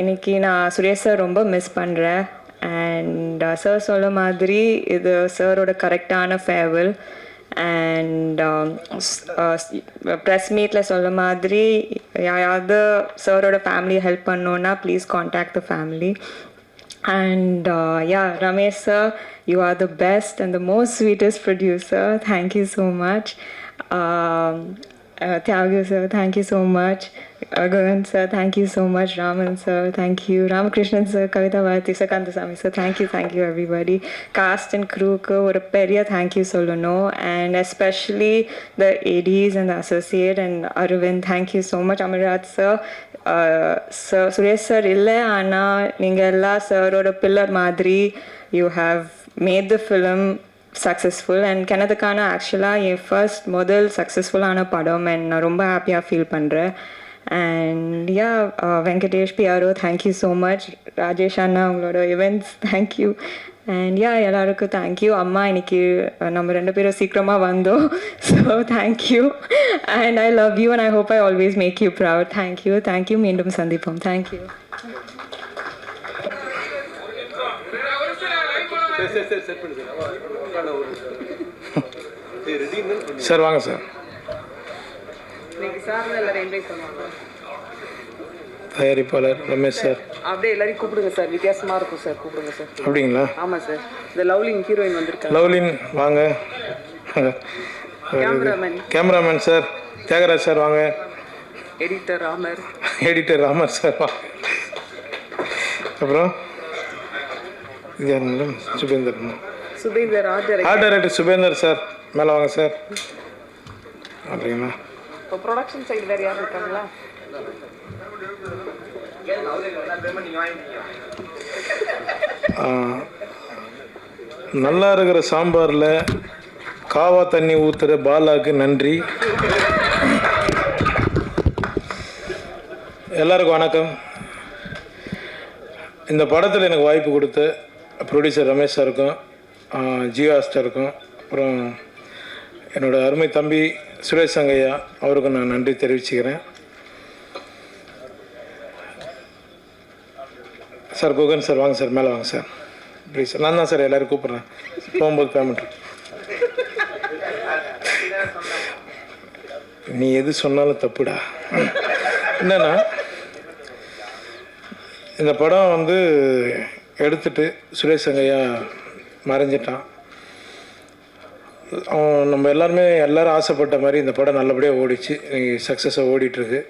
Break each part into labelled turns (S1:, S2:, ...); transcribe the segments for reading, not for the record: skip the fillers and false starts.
S1: இன்னைக்கு நான் சுரேஷ் சார் ரொம்ப மிஸ் பண்ணுறேன். அண்ட் சார் சொல்ல மாதிரி இது சாரோட கரெக்டான ஃபேர்வெல். அண்ட் ப்ரெஸ் மீட்டில் சொல்ல மாதிரி யாராவது சாரோட ஃபேமிலி ஹெல்ப் பண்ணோன்னா please contact the family. And yeah, Ramesh sir, you are the best and the most sweetest producer. Thank you so much. Tyagya sir, thank you so much. Govind sir, thank you so much. Raman sir, thank you. Ramakrishnan sir, Kavita Bharati sir, Kandasamy sir, thank you everybody. Cast and crew ku oru periya thank you solano, and especially the ADs and the associate and Arvind, thank you so much. Amiraj sir, sir Suresh sir illa ana neenga ella sir oda pillar madri, you have made the film successful. And Kanadakana actually என் first முதல் சக்ஸஸ்ஃபுல்லான படம் and நான் ரொம்ப ஹாப்பியாக feel பண்ணுறேன். And yeah Venkatesh PRO thank you so much. Rajesh அண்ணா உங்களோட இவெண்ட்ஸ் தேங்க்யூ. அண்ட் யா எல்லாருக்கும் தேங்க்யூ. அம்மா இன்னைக்கு நம்ம 2 பேரும் சீக்கிரமாக வந்தோம். So thank you and I love you and I hope I always make you proud. Thank you மீண்டும் சந்திப்போம். தேங்க்யூ.
S2: சார் வாங்க சார். தயாரிப்பாளர் ரமேஷ் சார்.
S3: அப்படியே எல்லாரையும் கூப்பிடுங்க சார், வித்தியாசமா இருக்கும் சார், கூப்பிடுங்க சார்.
S2: அப்படிங்களா?
S3: ஆமா சார், இந்த லவ்லின் ஹீரோயின் வந்திருக்காங்க.
S2: லவ்லின் வாங்க. கேமராமேன் சார் தியாகராஜ் சார் வாங்க. எடிட்டர் ராமர் சார் வாங்க. அப்புறம் சுபேந்தர் ஆர்ட் டைரக்டர் சுபேந்தர் சார் மேலே வாங்க சார். அப்படிங்களா?
S3: இப்போ ப்ரொடக்ஷன் சைடு வேறு யாரும் இருக்காங்களா?
S2: நல்லா இருக்கிற சாம்பாரில் காவா தண்ணி ஊற்றுற பாலாவுக்கு நன்றி. எல்லாருக்கும் வணக்கம். இந்த படத்தில் எனக்கு வாய்ப்பு கொடுத்த ப்ரொடியூசர் ரமேஷ் சாருக்கும் ஜியோ ஸ்டாருக்கும் அப்புறம் என்னோடய அருமை தம்பி சுரேஷ் சங்கையா அவருக்கும் நான் நன்றி தெரிவிச்சுக்கிறேன். சார் குகன் சார் வாங்க சார், மேலே வாங்க சார் ப்ளீஸ். நான் தான் சார் எல்லோரும் கூப்பிட்றேன். போகும்போது பேமெண்ட் நீ எது சொன்னாலும் தப்புடா. என்னன்னா இந்த படம் வந்து எடுத்துட்டு சுரேஷ் சங்கையா மறைஞ்சிட்டான். அவன் நம்ம எல்லோரும் ஆசைப்பட்ட மாதிரி இந்த படம் நல்லபடியாக ஓடிச்சு, சக்ஸஸாக ஓடிட்டுருக்கு.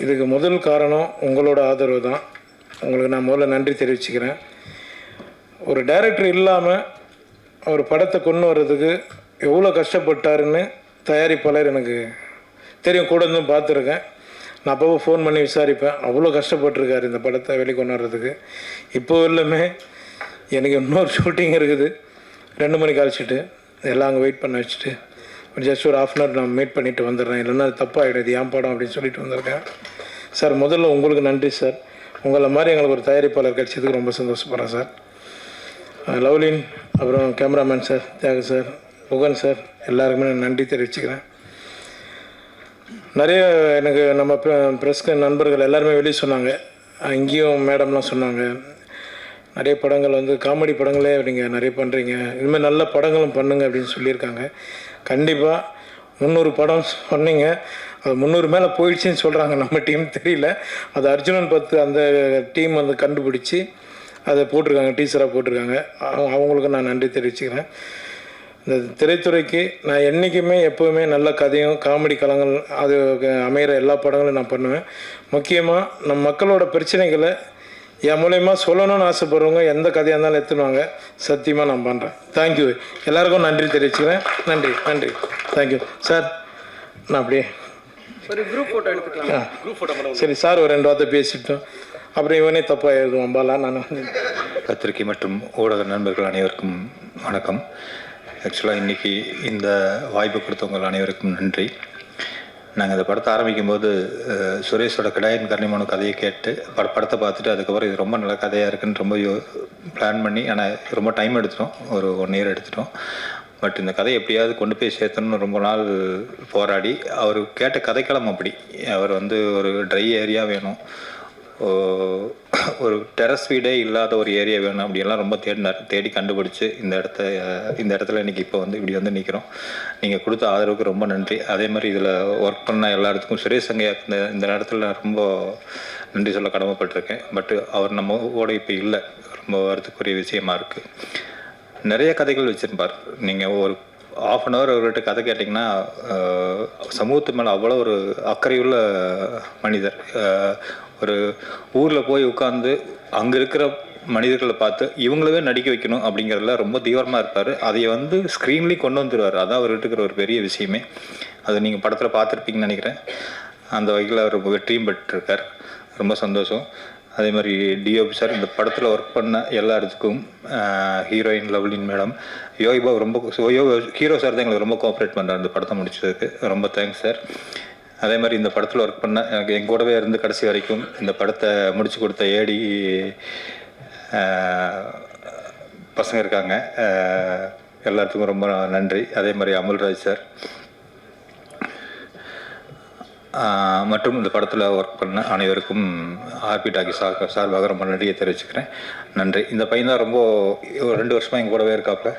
S2: இதுக்கு முதல் காரணம் உங்களோட ஆதரவு தான். உங்களுக்கு நான் முதல்ல நன்றி தெரிவிச்சுக்கிறேன். ஒரு டைரக்டர் இல்லாமல் அவர் படத்தை கொண்டு வர்றதுக்கு எவ்வளோ கஷ்டப்பட்டாருன்னு தயாரிப்பாளர் எனக்கு தெரியும், கூட இருந்து பார்த்துருக்கேன். நான் அப்போவும் ஃபோன் பண்ணி விசாரிப்பேன். அவ்வளோ கஷ்டப்பட்டுருக்காரு இந்த படத்தை வெளிக்கொண்டு வர்றதுக்கு. இப்போ எல்லாமே எனக்கு இன்னொரு ஷூட்டிங் இருக்குது, 2 மணிக்கு அழைச்சிட்டு எல்லாம் அங்கே வெயிட் பண்ண வச்சுட்டு ஜஸ்ட் ஒரு 1/2 hour நான் மீட் பண்ணிவிட்டு வந்துடுறேன். இல்லைன்னா அது தப்பாகிடுது என் படம் அப்படின்னு சொல்லிட்டு வந்திருக்கேன். சார் முதல்ல உங்களுக்கு நன்றி சார். உங்களை மாதிரி எங்களுக்கு ஒரு தயாரிப்பாளர் கிடைச்சதுக்கு ரொம்ப சந்தோஷப்படுறேன் சார். லவ்லின், அப்புறம் கேமராமேன் சார் தியாக சார், புகன் சார், எல்லாருக்குமே நான் நன்றி தெரிவிச்சுக்கிறேன். நிறைய எனக்கு நம்ம ப்ரெஸ்க்கு நண்பர்கள் எல்லாருமே வெளியே சொன்னாங்க, இங்கேயும் மேடம்லாம் சொன்னாங்க, நிறைய படங்கள் வந்து காமெடி படங்களே நீங்கள் நிறைய பண்ணுறீங்க, இதுமாதிரி நல்ல படங்களும் பண்ணுங்க அப்படின்னு சொல்லியிருக்காங்க. கண்டிப்பாக 300 படம் சொன்னீங்க, அது 300 மேலே போயிடுச்சின்னு சொல்கிறாங்க நம்ம டீம், தெரியல. அது அர்ஜுனன் 10 அந்த டீம் வந்து கண்டுபிடிச்சி அதை போட்டிருக்காங்க, டீச்சராக போட்டிருக்காங்க. அவங்களுக்கு நான் நன்றி தெரிவிச்சுக்கிறேன். இந்த திரைத்துறைக்கு நான் என்றைக்குமே எப்போவுமே நல்ல கதையும் காமெடி களங்கள் அது அமைகிற எல்லா படங்களும் நான் பண்ணுவேன். முக்கியமாக நம் மக்களோட பிரச்சனைகளை என் மூலயமா சொல்லணும்னு ஆசைப்படுறவங்க எந்த கதையாக இருந்தாலும் எடுத்துடுவாங்க. சத்தியமாக நான் பண்ணுறேன். தேங்க்யூ. எல்லாருக்கும் நன்றி தெரிவிச்சுக்கிறேன். நன்றி நன்றி தேங்க்யூ சார். நான் அப்படியே
S3: ஒரு குரூப் ஃபோட்டோ எடுத்துக்கலாம்.
S2: சரி சார், ஒரு 2 வார்த்தை பேசிட்டோம், அப்புறம் இவனே தப்பாக எழுதுவான் பாலா. நான்
S4: பத்திரிகை மற்றும் ஊடக நண்பர்கள் அனைவருக்கும் வணக்கம். ஆக்சுவலாக இன்றைக்கி இந்த வாய்ப்பு கொடுத்தவங்கள் அனைவருக்கும் நன்றி. நாங்கள் இந்த படத்தை ஆரம்பிக்கும் போது சுரேஷோட கிடாயின் கர்ணிமோனு கதையை கேட்டு படத்தை பார்த்துட்டு அதுக்கப்புறம் இது ரொம்ப நல்ல கதையாக இருக்குன்னு ரொம்ப பிளான் பண்ணி, ஆனால் ரொம்ப டைம் எடுத்துட்டோம், ஒரு 1 year எடுத்துட்டோம். பட் இந்த கதையை எப்படியாவது கொண்டு போய் சேர்த்தணும்னு ரொம்ப நாள் போராடி அவர் கேட்ட கதைக்களம் அப்படி. அவர் வந்து ஒரு ட்ரை ஏரியா வேணும், ஒரு டெரஸ் வீடே இல்லாத ஒரு ஏரியா வேணும் அப்படியெல்லாம் ரொம்ப தேடி கண்டுபிடிச்சி இந்த இடத்துல இன்றைக்கி இப்போ வந்து இப்படி வந்து நிற்கிறோம். நீங்கள் கொடுத்த ஆதரவுக்கு ரொம்ப நன்றி. அதே மாதிரி இதில் ஒர்க் பண்ண எல்லா இடத்துக்கும் சுரேஷ் சங்கையா இந்த நேரத்தில் நான் ரொம்ப நன்றி சொல்ல கடமைப்பட்டிருக்கேன். பட்டு அவர் நம்மோட இப்போ இல்லை, ரொம்ப வருத்தக்குரிய விஷயமா இருக்குது. நிறைய கதைகள் வச்சுருப்பார். நீங்கள் ஒரு ½ அன் ஹவர் அவர்கிட்ட கதை கேட்டிங்கன்னா சமூகத்து மேலே அவ்வளோ ஒரு அக்கறையுள்ள மனிதர். ஒரு ஊரில் போய் உட்காந்து அங்கே இருக்கிற மனிதர்களை பார்த்து இவங்களவே நடிக்க வைக்கணும் அப்படிங்கிறதுல ரொம்ப தீவிரமாக இருப்பார். அதை வந்து ஸ்க்ரீன்லேயும் கொண்டு வந்துடுவார். அதான் அவர்கிட்ட இருக்கிற ஒரு பெரிய விஷயமே. அது நீங்கள் படத்தில் பார்த்துருப்பீங்கன்னு நினைக்கிறேன். அந்த வகையில் அவர் வெற்றியும் பெற்றிருக்கார். ரொம்ப சந்தோஷம். அதே மாதிரி டிஓபி சார், இந்த படத்தில் ஒர்க் பண்ண எல்லா இடத்துக்கும், ஹீரோயின் லவ்லின் மேடம், யோகிபாபு ரொம்ப ஹீரோ சார் தான் எங்களுக்கு ரொம்ப கோஆப்ரேட் பண்ணுறாரு இந்த படத்தை முடிச்சதுக்கு. ரொம்ப தேங்க்ஸ் சார். அதே மாதிரி இந்த படத்தில் ஒர்க் பண்ண எனக்கு என் கூடவே இருந்து கடைசி வரைக்கும் இந்த படத்தை முடிச்சு கொடுத்த ஏடி பசங்க இருக்காங்க, எல்லாத்துக்கும் ரொம்ப நன்றி. அதே மாதிரி அமுல்ராஜ் சார் மற்றும் இந்த படத்தில் ஒர்க் பண்ண அனைவருக்கும் ஆர்பி டாக்கி சார்பாக ரொம்ப நன்றியை தெரிவிச்சுக்கிறேன். நன்றி. இந்த பையன் தான் ரொம்ப 2 வருஷமாக எங்கள் கூடவே இருக்காப்புல.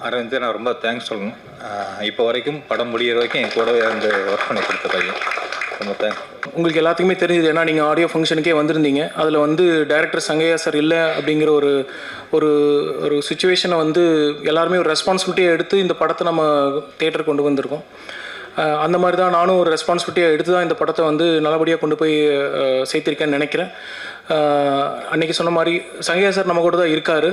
S4: அரவிந்த் நான் ரொம்ப தேங்க்ஸ் சொல்லணும். இப்போ வரைக்கும் படம் முடிகிற வரைக்கும் என் கூடவே இருந்து ஒர்க் பண்ணி கொடுத்த பையன். ரொம்ப தேங்க்ஸ்.
S5: உங்களுக்கு எல்லாத்துக்குமே தெரிஞ்சது, ஏன்னா நீங்கள் ஆடியோ ஃபங்க்ஷனுக்கே வந்திருந்தீங்க. அதில் வந்து டைரக்டர் சங்கையா சார் இல்லை அப்படிங்கிற ஒரு ஒரு ஒரு சுச்சுவேஷனை வந்து எல்லாருமே ஒரு ரெஸ்பான்சிபிலிட்டியை எடுத்து இந்த படத்தை நம்ம தியேட்டர் கொண்டு வந்திருக்கோம். அந்த மாதிரி தான் நானும் ஒரு ரெஸ்பான்சிபிலிட்டியாக எடுத்து தான் இந்த படத்தை வந்து நல்லபடியாக கொண்டு போய் சேர்த்திருக்கேன்னு நினைக்கிறேன். அன்றைக்கி சொன்ன மாதிரி சங்கையா சார் நம்ம கூட தான் இருக்கார்.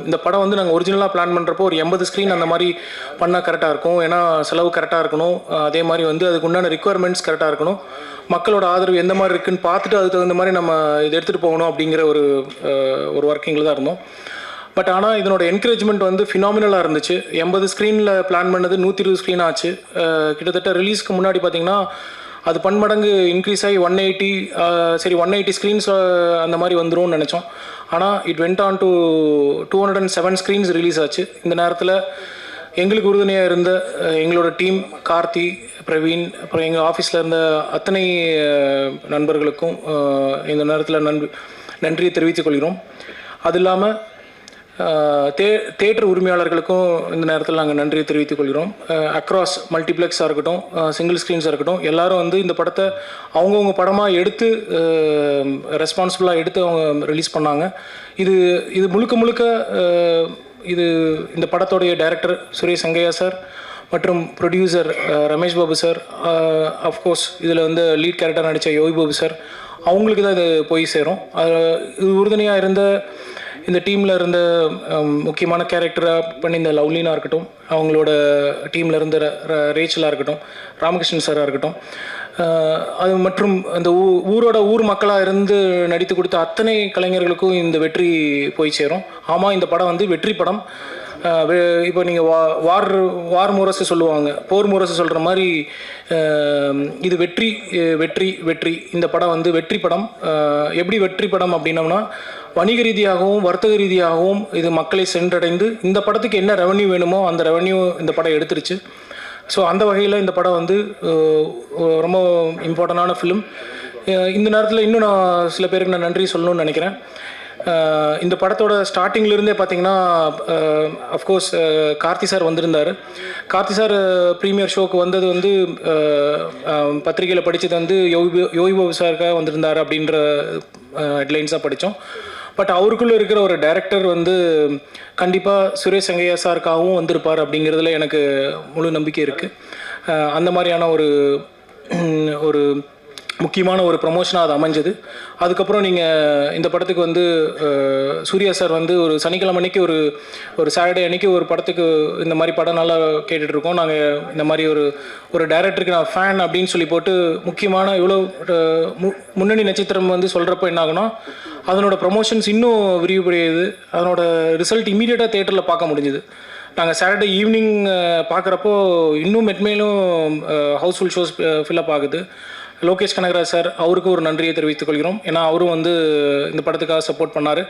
S5: இந்த படம் வந்து நாங்கள் ஒரிஜினலாக பிளான் பண்ணுறப்போ ஒரு 80 ஸ்க்ரீன் அந்த மாதிரி பண்ணால் கரெக்டாக இருக்கும். ஏன்னா செலவு கரெக்டாக இருக்கணும். அதே மாதிரி வந்து அதுக்கு உண்டான ரிக்குவயர்மெண்ட்ஸ் கரெக்டாக இருக்கணும். மக்களோட ஆதரவு எந்த மாதிரி இருக்குதுன்னு பார்த்துட்டு அதுக்கு தகுந்த மாதிரி நம்ம இதை எடுத்துகிட்டு போகணும் அப்படிங்கிற ஒரு ஒர்க்கிங்கில் தான் இருந்தோம். பட் ஆனால் இதனோட என்கரேஜ்மெண்ட் வந்து ஃபினாமினலாக இருந்துச்சு. 80 ஸ்க்ரீனில் பிளான் பண்ணது 120 ஸ்க்ரீன் ஆச்சு. கிட்டத்தட்ட ரிலீஸ்க்கு முன்னாடி பார்த்திங்கன்னா அது பன்மடங்கு இன்க்ரீஸ் ஆகி 180 ஸ்க்ரீன்ஸ் அந்த மாதிரி வந்துரும்னு நினச்சோம். ஆனால் it went on to 207 screens release ஆச்சு. இந்த நேரத்தில் எங்களுக்கு உறுதுணையாக இருந்த எங்களோட டீம், கார்த்தி, பிரவீன், அப்புறம் எங்கள் ஆஃபீஸில் இருந்த அத்தனை நண்பர்களுக்கும் இந்த நேரத்தில் நன்றியை தெரிவித்துக் கொள்கிறோம். அது இல்லாமல் தியேட்டர் உரிமையாளர்களுக்கும் இந்த நேரத்தில் நாங்கள் நன்றியை தெரிவித்துக் கொள்கிறோம். அக்ராஸ் மல்டிப்ளெக்ஸாக இருக்கட்டும், சிங்கிள் ஸ்க்ரீன்ஸாக இருக்கட்டும், எல்லோரும் வந்து இந்த படத்தை அவங்கவுங்க படமாக எடுத்து ரெஸ்பான்சிபிளாக எடுத்து அவங்க ரிலீஸ் பண்ணாங்க. இது முழுக்க இந்த படத்தோடைய டைரக்டர் சுரேஷ் சங்கையா சார் மற்றும் producer Ramesh Babu sir, of course இதில் வந்து லீட் கேரக்டர் நடித்த யோகிபாபு சார், அவங்களுக்கு தான் இது போய் சேரும். இது உறுதுணையாக இருந்த இந்த டீமில் இருந்த முக்கியமான கேரக்டராக பண்ணி இந்த லவ்லினாக இருக்கட்டும், அவங்களோட டீமில் இருந்த ரேச்சலாக இருக்கட்டும், ராமகிருஷ்ணன் சாராக இருக்கட்டும், அது மற்றும் அந்த ஊர் மக்களாக இருந்து நடித்து கொடுத்த அத்தனை கலைஞர்களுக்கும் இந்த வெற்றி போய் சேரும். ஆமாம், இந்த படம் வந்து வெற்றி படம். இப்போ நீங்கள் வார் முரசு சொல்லுவாங்க, போர் முரசு சொல்கிற மாதிரி இது வெற்றி வெற்றி வெற்றி. இந்த படம் வந்து வெற்றி படம். எப்படி வெற்றி படம் அப்படின்னம்னா, வணிக ரீதியாகவும் வர்த்தக ரீதியாகவும் இது மக்களை சென்றடைந்து இந்த படத்துக்கு என்ன ரெவன்யூ வேணுமோ அந்த ரெவன்யூ இந்த படம் எடுத்துருச்சு. ஸோ அந்த வகையில் இந்த படம் வந்து ரொம்ப இம்பார்ட்டண்டான ஃபிலிம். இந்த நேரத்தில் இன்னும் நான் சில பேருக்கு நான் நன்றி சொல்லணும்னு நினைக்கிறேன். இந்த படத்தோட ஸ்டார்டிங்லேருந்தே பார்த்தீங்கன்னா அஃப்கோர்ஸ் கார்த்தி சார் வந்திருந்தார். கார்த்தி சார் ப்ரீமியர் ஷோக்கு வந்தது வந்து பத்திரிகையில் படித்தது வந்து யோகிபாபு சாருக்காக வந்திருந்தார் அப்படின்ற ஹெட்லைன்ஸாக படித்தோம். பட் அவருக்குள்ளே இருக்கிற ஒரு டைரக்டர் வந்து கண்டிப்பாக சுரேஷ் சங்கையா சாருக்காகவும் வந்திருப்பார் அப்படிங்கிறதுல எனக்கு முழு நம்பிக்கை இருக்குது. அந்த மாதிரியான ஒரு முக்கியமான ஒரு ப்ரமோஷனாக அது அமைஞ்சது. அதுக்கப்புறம் நீங்கள் இந்த படத்துக்கு வந்து சூர்யா சார் வந்து ஒரு சனிக்கிழமை அன்னைக்கு ஒரு சாட்டர்டே அன்னைக்கு ஒரு படத்துக்கு இந்த மாதிரி படம் நல்லா கேட்டுட்ருக்கோம். நாங்கள் இந்த மாதிரி ஒரு டைரக்டருக்கு நான் ஃபேன் அப்படின்னு சொல்லி போட்டு முக்கியமான இவ்வளோ முன்னணி நட்சத்திரம் வந்து சொல்கிறப்ப என்ன ஆகுனா, அதனோட ப்ரமோஷன்ஸ் இன்னும் விரிவுபடுது. அதனோட ரிசல்ட் இமீடியட்டாக தேட்டரில் பார்க்க முடிஞ்சுது. நாங்கள் சாட்டர்டே ஈவினிங் பார்க்குறப்போ இன்னும் மெட்மேலும் ஹவுஸ்ஃபுல் ஷோஸ் ஃபில்லப் ஆகுது. லோகேஷ் கனகராஜ் சார், அவருக்கு ஒரு நன்றியை தெரிவித்துக் கொள்கிறோம். ஏன்னா அவரும் வந்து இந்த படத்துக்காக சப்போர்ட் பண்ணார்.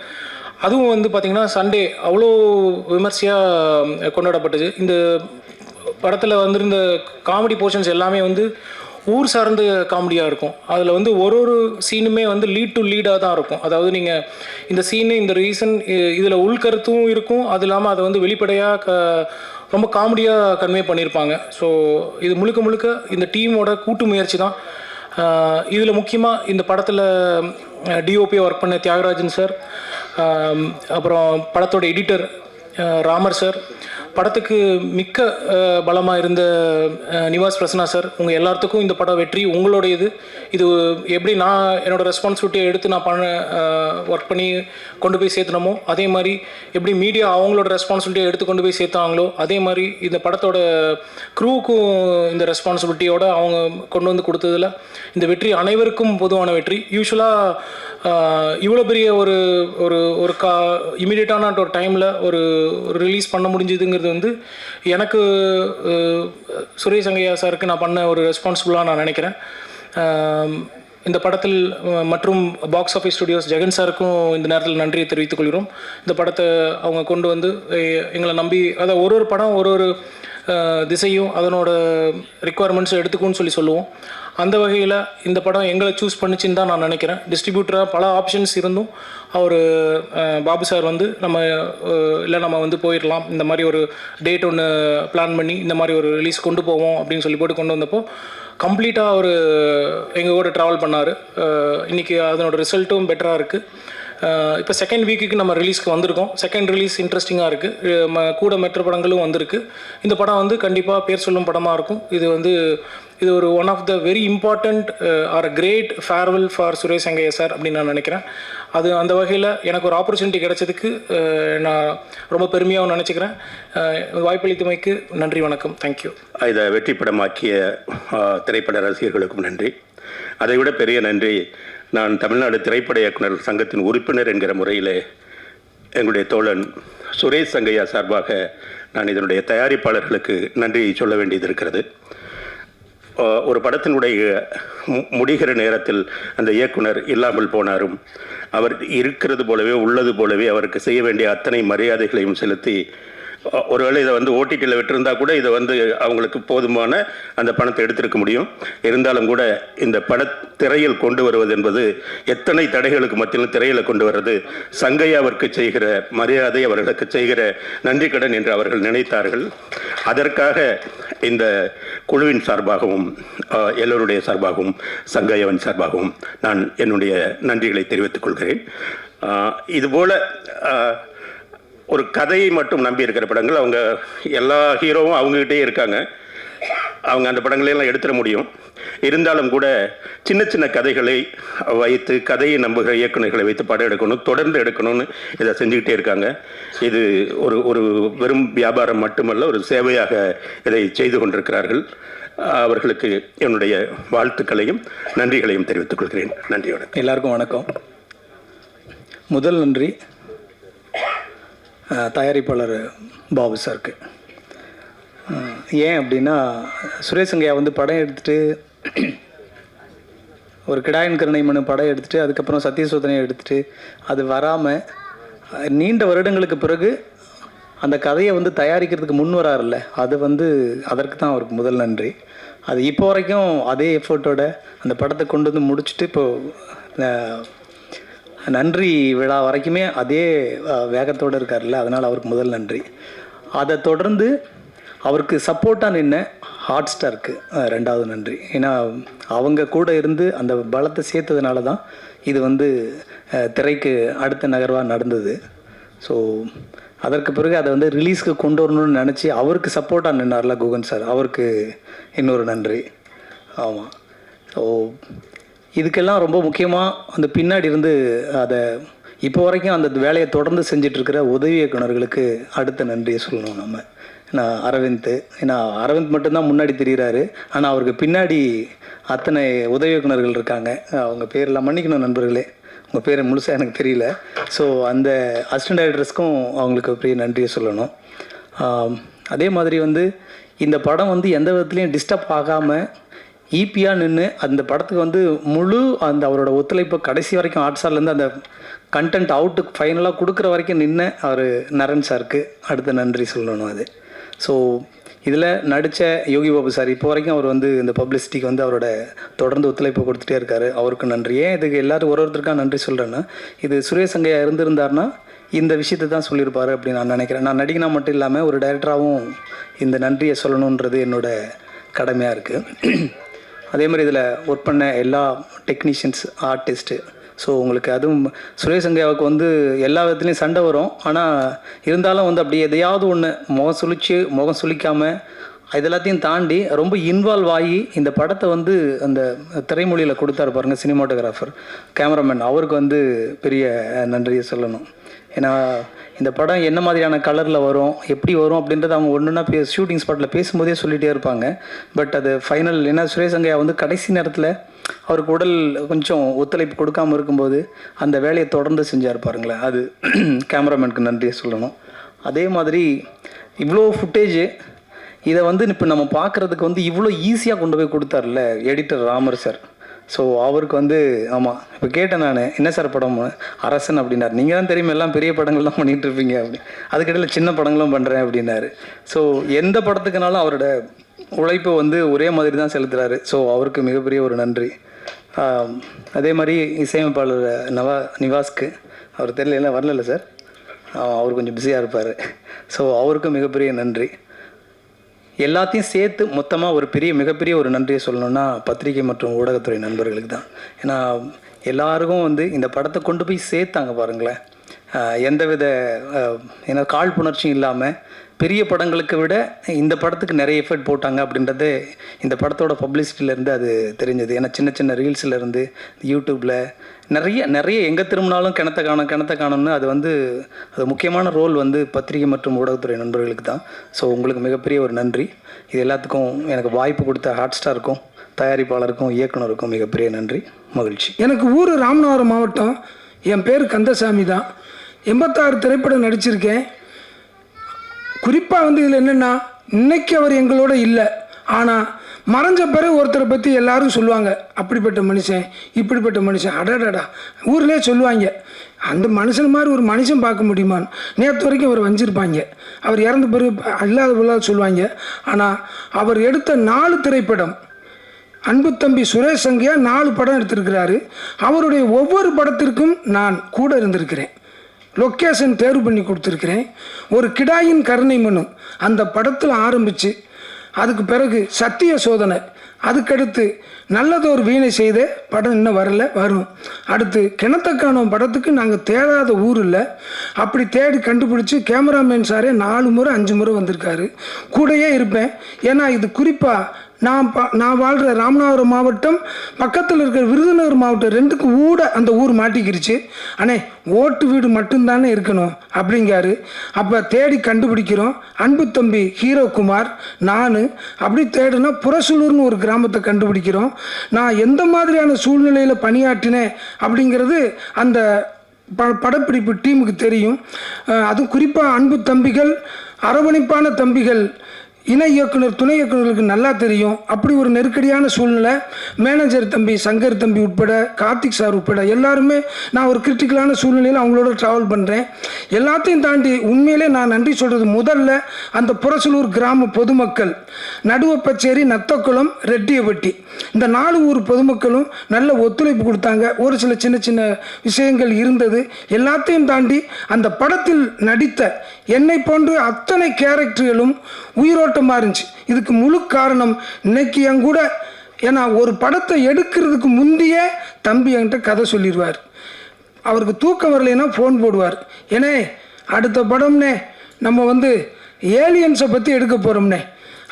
S5: அதுவும் வந்து பார்த்திங்கன்னா சண்டே அவ்வளோ விமர்சையாக கொண்டாடப்பட்டது. இந்த படத்தில் வந்திருந்த காமெடி போர்ஷன்ஸ் எல்லாமே வந்து ஊர் சார்ந்த காமெடியாக இருக்கும். அதில் வந்து ஒரு ஒரு சீனுமே வந்து லீட் டு லீடாக தான் இருக்கும். அதாவது நீங்கள் இந்த சீனு இந்த ரீசன் இதில் உள்கருத்தும் இருக்கும், அது இல்லாமல் அதை வந்து வெளிப்படையாக ரொம்ப காமெடியாக கன்வே பண்ணியிருப்பாங்க. ஸோ இது முழுக்க முழுக்க இந்த டீமோட கூட்டு முயற்சி தான். இதில் முக்கியமாக இந்த படத்தில் டிஓபி ஒர்க் பண்ண தியாகராஜன் சார், அப்புறம் படத்தோட எடிட்டர் ராமர் சார், படத்துக்கு மிக்க பலமாக இருந்த நிவாஸ் பிரசன்னா சார், உங்கள் எல்லாத்துக்கும் இந்த படம் வெற்றி உங்களுடையது. இது எப்படி நான் என்னோடய ரெஸ்பான்சிபிலிட்டியை எடுத்து நான் ஒர்க் பண்ணி கொண்டு போய் சேர்த்தனமோ, அதே மாதிரி எப்படி மீடியா அவங்களோட ரெஸ்பான்சிபிலிட்டியை எடுத்து கொண்டு போய் சேர்த்தாங்களோ, அதே மாதிரி இந்த படத்தோட க்ரூவுக்கும் இந்த ரெஸ்பான்சிபிலிட்டியோடு அவங்க கொண்டு வந்து கொடுத்ததில் இந்த வெற்றி அனைவருக்கும் பொதுவான வெற்றி. யூஸ்வலாக இவ்வளோ பெரிய ஒரு ஒரு ஒரு இமீடியட்டான ஒரு டைமில் ஒரு ரிலீஸ் பண்ண முடிஞ்சதுங்கிறது வந்து எனக்கு சுரேஷ் சங்கையா சாருக்கு நான் பண்ண ஒரு ரெஸ்பான்சிபிளாக நான் நினைக்கிறேன். இந்த படத்தில் மற்றும் பாக்ஸ் ஆஃபீஸ் ஸ்டுடியோஸ் ஜெகன் சாருக்கும் இந்த நேரத்தில் நன்றியை தெரிவித்துக் கொள்கிறோம். இந்த படத்தை அவங்க கொண்டு வந்து எங்களை நம்பி, அதாவது ஒரு படம் ஒரு திசையும் அதனோட ரிக்குவயர்மெண்ட்ஸை எடுத்துக்குன்னு சொல்லுவோம். அந்த வகையில் இந்த படம் எங்களை சூஸ் பண்ணிச்சின்னு தான் நான் நினைக்கிறேன். டிஸ்ட்ரிபியூட்டராக பல ஆப்ஷன்ஸ் இருந்தும் அவர் பாபு சார் வந்து நம்ம வந்து போயிடலாம், இந்த மாதிரி ஒரு டேட் ஒன்று பிளான் பண்ணி இந்த மாதிரி ஒரு ரிலீஸ் கொண்டு போவோம் அப்படின்னு போட்டு கொண்டு வந்தப்போ கம்ப்ளீட்டாக அவர் எங்கள் கூட ட்ராவல் பண்ணார். இன்றைக்கி அதனோட ரிசல்ட்டும் பெட்டராக இருக்குது. இப்போ செகண்ட் வீக்குக்கு நம்ம ரிலீஸ்க்கு வந்திருக்கோம். செகண்ட் ரிலீஸ் இன்ட்ரெஸ்டிங்காக இருக்குது. கூட மற்ற படங்களும் வந்திருக்கு. இந்த படம் வந்து கண்டிப்பாக பேர் சொல்லும் படமாக இருக்கும். இது ஒரு one of the very important or a great farewell for Suresh Sangaiah sir அப்படின்னு நான் நினைக்கிறேன். அது அந்த வகையில் எனக்கு ஒரு ஆப்பர்ச்சுனிட்டி கிடைச்சதுக்கு நான் ரொம்ப பெருமையாகவும் நினச்சிக்கிறேன். வாய்ப்பளித்தமைக்கு நன்றி, வணக்கம், தேங்க்யூ.
S6: இதை வெற்றி படமாக்கிய திரைப்பட ரசிகர்களுக்கும் நன்றி. அதைவிட பெரிய நன்றி நான் தமிழ்நாடு திரைப்பட இயக்குனர் சங்கத்தின் உறுப்பினர் என்கிற முறையில் எங்களுடைய தோழன் சுரேஷ் சங்கையா சார்பாக நான் இதனுடைய தயாரிப்பாளர்களுக்கு நன்றி சொல்ல வேண்டியது இருக்கிறது. ஒரு படத்தினுடைய முடிகிற நேரத்தில் அந்த இயக்குனர் இல்லாமல் போனாரும் அவர் இருக்கிறது போலவே உள்ளது போலவே அவருக்கு செய்ய வேண்டிய அத்தனை மரியாதைகளையும் செலுத்தி, ஒருவேளை இதை வந்து ஓடிடியில் விட்டிருந்தா கூட இதை வந்து அவங்களுக்கு போதுமான அந்த பணத்தை எடுத்திருக்க முடியும். இருந்தாலும் கூட இந்த திரையில் கொண்டு வருவது என்பது எத்தனை தடைகளுக்கு மத்தியிலும் திரையில் கொண்டு வர்றது சங்கையாவிற்கு செய்கிற மரியாதை, அவர்களுக்கு செய்கிற நன்றி கடன் என்று அவர்கள் நினைத்தார்கள். அதற்காக இந்த குழுவின் சார்பாகவும் எல்லோருடைய சார்பாகவும் சங்கையாவின் சார்பாகவும் நான் என்னுடைய நன்றிகளை தெரிவித்துக் கொள்கிறேன். இதுபோல் ஒரு கதையை மட்டும் நம்பி இருக்கிற படங்கள், அவங்க எல்லா ஹீரோவும் அவங்ககிட்டே இருக்காங்க, அவங்க அந்த படங்களையெல்லாம் எடுத்துட முடியும். இருந்தாலும் கூட சின்ன சின்ன கதைகளை வைத்து கதையை நம்புகிற இயக்குநர்களை வைத்து படம் எடுக்கணும், தொடர்ந்து எடுக்கணும்னு இதை செஞ்சுக்கிட்டே இருக்காங்க. இது ஒரு வெறும் வியாபாரம் மட்டுமல்ல, ஒரு சேவையாக இதை செய்து கொண்டிருக்கிறார்கள். அவர்களுக்கு என்னுடைய வாழ்த்துக்களையும் நன்றிகளையும் தெரிவித்துக் கொள்கிறேன். நன்றியோட
S7: எல்லாருக்கும் வணக்கம். முதல் நன்றி தயாரிப்பாளர் பாபு சாருக்கு. ஏன் அப்படின்னா, சுரேஷ் சங்கையா வந்து படம் எடுத்துகிட்டு ஒரு கிடாயன் கருணை மனு படம் எடுத்துகிட்டு அதுக்கப்புறம் சத்தியசோதனையை எடுத்துகிட்டு அது வராமல் நீண்ட வருடங்களுக்கு பிறகு அந்த கதையை வந்து தயாரிக்கிறதுக்கு முன் வராருல்ல, அது வந்து அதற்கு தான் அவருக்கு முதல் நன்றி. அது இப்போ வரைக்கும் அதே எஃபர்ட்டோட அந்த படத்தை கொண்டு வந்து முடிச்சுட்டு இப்போது நன்றி விழா வரைக்குமே அதே வேகத்தோடு இருக்கார்ல, அதனால் அவருக்கு முதல் நன்றி. அதை தொடர்ந்து அவருக்கு சப்போர்ட்டாக நின்ன ஹாட் ஸ்டாருக்கு ரெண்டாவது நன்றி. ஏன்னா அவங்க கூட இருந்து அந்த பலத்தை சேர்த்ததுனால தான் இது வந்து திரைக்கு அடுத்த நகர்வாக நடந்தது. ஸோ அதற்கு பிறகு அதை வந்து ரிலீஸ்க்கு கொண்டு வரணும்னு நினச்சி அவருக்கு சப்போர்ட்டாக நின்னார்ல குகன் சார், அவருக்கு இன்னொரு நன்றி. ஆமாம். ஸோ இதுக்கெல்லாம் ரொம்ப முக்கியமாக அந்த பின்னாடி இருந்து அதை இப்போ வரைக்கும் அந்த வேலையை தொடர்ந்து செஞ்சிட்ருக்கிற உதவி இயக்குனர்களுக்கு அடுத்த நன்றியை சொல்லணும் நம்ம. ஏன்னா அரவிந்த் மட்டும்தான் முன்னாடி தெரிகிறாரு, ஆனால் அவருக்கு பின்னாடி அத்தனை உதவி இயக்குனர்கள் இருக்காங்க. அவங்க பேரெல்லாம் மன்னிக்கணும் நண்பர்களே, உங்கள் பேர் முழுசாக எனக்கு தெரியல. ஸோ அந்த அசிஸ்டன்ட் டைரக்டர்ஸ்க்கும் அவங்களுக்கு பெரிய நன்றியை சொல்லணும். அதே மாதிரி வந்து இந்த படம் வந்து எந்த விதத்துலையும் டிஸ்டர்ப் ஆகாமல் ஈப்பியாக நின்று அந்த படத்துக்கு வந்து முழு அந்த அவரோட ஒத்துழைப்பு கடைசி வரைக்கும் ஆட்சார்லேருந்து அந்த கண்டென்ட் அவுட்டுக்கு ஃபைனலாக கொடுக்குற வரைக்கும் நின்று அவர் நரன் சாருக்கு அடுத்த நன்றி சொல்லணும். அது ஸோ இதில் நடித்த யோகி பாபு சார் இப்போ வரைக்கும் அவர் வந்து இந்த பப்ளிசிட்டிக்கு வந்து அவரோட தொடர்ந்து ஒத்துழைப்பு கொடுத்துட்டே இருக்காரு. அவருக்கு நன்றி. ஏன் இதுக்கு எல்லோரும் ஒருத்தருக்காக நன்றி சொல்கிறேன்னா, இது சுரேஷ் சங்கையா இருந்திருந்தார்னா இந்த விஷயத்தை தான் சொல்லியிருப்பார் அப்படின்னு நான் நினைக்கிறேன். நான் நடிகனா மட்டும் இல்லாமல் ஒரு டைரக்டராகவும் இந்த நன்றியை சொல்லணுன்றது என்னோட கடமையாக இருக்குது. அதே மாதிரி இதில் ஒர்க் பண்ண எல்லா டெக்னீஷியன்ஸ், ஆர்டிஸ்ட்டு, ஸோ உங்களுக்கு அதுவும் சுரேஷ் சங்கையாவுக்கு வந்து எல்லா விதத்துலேயும் சண்டை வரும். ஆனால் இருந்தாலும் வந்து அப்படி எதையாவது ஒன்று முகம் சுளிக்காமல் இதெல்லாத்தையும் தாண்டி ரொம்ப இன்வால்வ் ஆகி இந்த படத்தை வந்து அந்த திரைமொழியில் கொடுத்தாரு பாருங்கள், சினிமாட்டோகிராஃபர், கேமராமேன், அவருக்கு வந்து பெரிய நன்றியை சொல்லணும். ஏன்னா இந்த படம் என்ன மாதிரியான கலரில் வரும், எப்படி வரும் அப்படின்றது அவங்க ஒன்றுன்னா ஷூட்டிங் ஸ்பாட்டில் பேசும்போதே சொல்லிகிட்டே இருப்பாங்க. பட் அது ஃபைனல், ஏன்னா சுரேஷ் சங்கையா வந்து கடைசி நேரத்தில் அவருக்கு உடல் கொஞ்சம் ஒத்துழைப்பு கொடுக்காமல் இருக்கும்போது அந்த வேலையை தொடர்ந்து செஞ்சார் பாருங்களேன், அது கேமராமேனுக்கு நன்றியை சொல்லணும். அதே மாதிரி இவ்வளோ ஃபுட்டேஜு இதை வந்து இப்போ நம்ம பார்க்குறதுக்கு வந்து இவ்வளோ ஈஸியாக கொண்டு போய் கொடுத்தார்ல எடிட்டர் ராமர் சார். ஸோ அவருக்கு வந்து ஆமாம், இப்போ கேட்டேன் நான், என்ன சார் படம் அரசன் அப்படின்னாரு. நீங்கள் தான் தெரியுமா எல்லாம் பெரிய படங்கள் தான் பண்ணிகிட்டு இருப்பீங்க அப்படி, அதுக்கிடையில் சின்ன படங்களும் பண்ணுறேன் அப்படின்னாரு. ஸோ எந்த படத்துக்குனாலும் அவரோட உழைப்பை வந்து ஒரே மாதிரி தான் செலுத்துகிறாரு. ஸோ அவருக்கு மிகப்பெரிய ஒரு நன்றி. அதே மாதிரி இசையமைப்பாளர் நிவாஸ்க்கு, அவர் தெரியல வரல சார், அவர் கொஞ்சம் பிஸியாக இருப்பார். ஸோ அவருக்கும் மிகப்பெரிய நன்றி. எல்லாத்தையும் சேர்த்து மொத்தமாக ஒரு மிகப்பெரிய ஒரு நன்றியை சொல்லணுன்னா பத்திரிகை மற்றும் ஊடகத்துறை நண்பர்களுக்கு தான். ஏன்னா எல்லாருக்கும் வந்து இந்த படத்தை கொண்டு போய் சேர்த்தாங்க பாருங்களேன், எந்தவித ஏன்னா காழ்ப்புணர்ச்சியும் இல்லாமல் பெரிய படங்களுக்கு விட இந்த படத்துக்கு நிறைய எஃபர்ட் போட்டாங்க அப்படின்றது இந்த படத்தோட பப்ளிசிட்டியிலேருந்து அது தெரிஞ்சது. ஏன்னா சின்ன சின்ன ரீல்ஸ்லேருந்து யூடியூப்பில் நிறைய எங்கே திரும்பினாலும் கிணத்த காணும்னு அது வந்து அது முக்கியமான ரோல் வந்து பத்திரிகை மற்றும் ஊடகத்துறை நண்பர்களுக்கு தான். ஸோ உங்களுக்கு மிகப்பெரிய ஒரு நன்றி. இது எல்லாத்துக்கும் எனக்கு வாய்ப்பு கொடுத்த ஹாட் ஸ்டாருக்கும், தயாரிப்பாளருக்கும், இயக்குனருக்கும் மிகப்பெரிய நன்றி, மகிழ்ச்சி.
S8: எனக்கு ஊர் ராமநாதபுரம் மாவட்டம், என் பேர் கந்தசாமி தான். 86 திரைப்படம் நடிச்சிருக்கேன். குறிப்பாக வந்து இதில் என்னென்னா, இன்னைக்கு அவர் எங்களோட இல்லை, ஆனால் மறைஞ்ச பிறகு ஒருத்தரை பற்றி எல்லாரும் சொல்லுவாங்க, அப்படிப்பட்ட மனுஷன், இப்படிப்பட்ட மனுஷன், அடடடா ஊர்லேயே சொல்லுவாங்க, அந்த மனுஷன் மாதிரி ஒரு மனுஷன் பார்க்க முடியுமான்னு. நேற்று வரைக்கும் அவர் வஞ்சிருப்பாங்க, அவர் இறந்த பிறகு இல்லாத பொருளாக சொல்லுவாங்க. ஆனால் அவர் எடுத்த 4 திரைப்படம், அன்பு தம்பி சுரேஷ் சங்கையா 4 படம் எடுத்திருக்கிறாரு. அவருடைய ஒவ்வொரு படத்திற்கும் நான் கூட இருந்திருக்கிறேன், லொக்கேஷன் தேர்வு பண்ணி கொடுத்துருக்கிறேன். ஒரு கிடாயின் கருணை மனு அந்த படத்தில் ஆரம்பித்து, அதுக்கு பிறகு சத்திய சோதனை, அதுக்கடுத்து நல்லதொரு வீணை செய்த படம் இன்னும் வரல, வரும். அடுத்து கிணத்தக்கான படத்துக்கு நாங்கள் தேடாத ஊர் இல்லை, அப்படி தேடி கண்டுபிடிச்சி கேமராமேன் சாரே 4 முறை 5 முறை வந்திருக்காரு. கூடயே இருப்பேன். ஏன்னா இது குறிப்பாக நான் வாழ்கிற ராமநாதபுரம் மாவட்டம் பக்கத்தில் இருக்கிற விருதுநகர் மாவட்டம் 2க்கு ஊட அந்த ஊர் மாட்டிக்கிருச்சு. அண்ணே ஓட்டு வீடு மட்டும்தானே இருக்கணும் அப்படிங்காரு. அப்போ தேடி கண்டுபிடிக்கிறோம். அன்பு தம்பி ஹீரோகுமார், நான் அப்படி தேடுனா புறசூலூர்னு ஒரு கிராமத்தை கண்டுபிடிக்கிறோம். நான் எந்த மாதிரியான சூழ்நிலையில் பணியாற்றினேன் அப்படிங்கிறது அந்த படப்பிடிப்பு டீமுக்கு தெரியும். அதுவும் குறிப்பாக அன்பு தம்பிகள், அரவணைப்பான தம்பிகள், இணை இயக்குனர், துணை இயக்குநர்களுக்கு நல்லா தெரியும். அப்படி ஒரு நெருக்கடியான சூழ்நிலை. மேனேஜர் தம்பி, சங்கர் தம்பி உட்பட, கார்த்திக் சார் உட்பட எல்லாருமே நான் ஒரு கிரிட்டிக்கலான சூழ்நிலையில் அவங்களோட ட்ராவல் பண்ணுறேன். எல்லாத்தையும் தாண்டி உண்மையிலே நான் நன்றி சொல்கிறது முதல்ல அந்த புறசலூர் கிராம பொதுமக்கள், நடுவப்பச்சேரி, நத்தக்குளம், ரெட்டியப்பட்டி, இந்த 4 ஊர் பொதுமக்களும் நல்ல ஒத்துழைப்பு கொடுத்தாங்க. ஒரு சில சின்ன சின்ன விஷயங்கள் இருந்தது. எல்லாத்தையும் தாண்டி அந்த படத்தில் நடித்த என்னை போன்று அத்தனை கேரக்டர்களும் உயிரோட்டமாக இருந்துச்சு. இதுக்கு முழு காரணம் இன்னைக்கு என் கூட, ஏன்னா ஒரு படத்தை எடுக்கிறதுக்கு முந்தையே தம்பி என்கிட்ட கதை சொல்லிடுவார். அவருக்கு தூக்கம் வரலைன்னா ஃபோன் போடுவார், ஏன்னே அடுத்த படம்னே நம்ம வந்து ஏலியன்ஸை பற்றி எடுக்க போகிறோம்னே.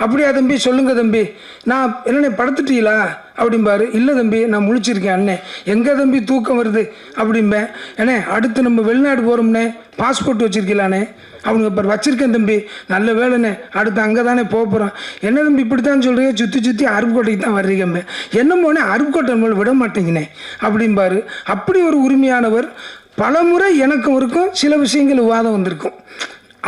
S8: அப்படியா தம்பி, சொல்லுங்கள் தம்பி. நான் என்னண்ணே படுத்துட்டீங்களா அப்படிம்பாரு. இல்லை தம்பி நான் முழிச்சிருக்கேன். அண்ணே எங்கே தம்பி தூக்கம் வருது அப்படிம்பேன். ஏண்ணே அடுத்து நம்ம வெளிநாடு போகிறோம்னே, பாஸ்போர்ட் வச்சுருக்கீங்களாண்ணே? அவங்க இப்போ வச்சுருக்கேன் தம்பி. நல்ல வேலைண்ணே, அடுத்து அங்கே தானே போக போகிறோம். என்ன தம்பி இப்படி தான் சொல்கிறீங்க, சுற்றி அருப்புக்கோட்டைக்கு தான் வர்றீங்கம்பே. என்ன போனே அருப்புக்கோட்டை நம்மளை விட மாட்டேங்கினே அப்படிம்பாரு. அப்படி ஒரு உரிமையானவர். பல முறை எனக்கும் இருக்கும் சில விஷயங்கள் விவாதம் வந்திருக்கும்.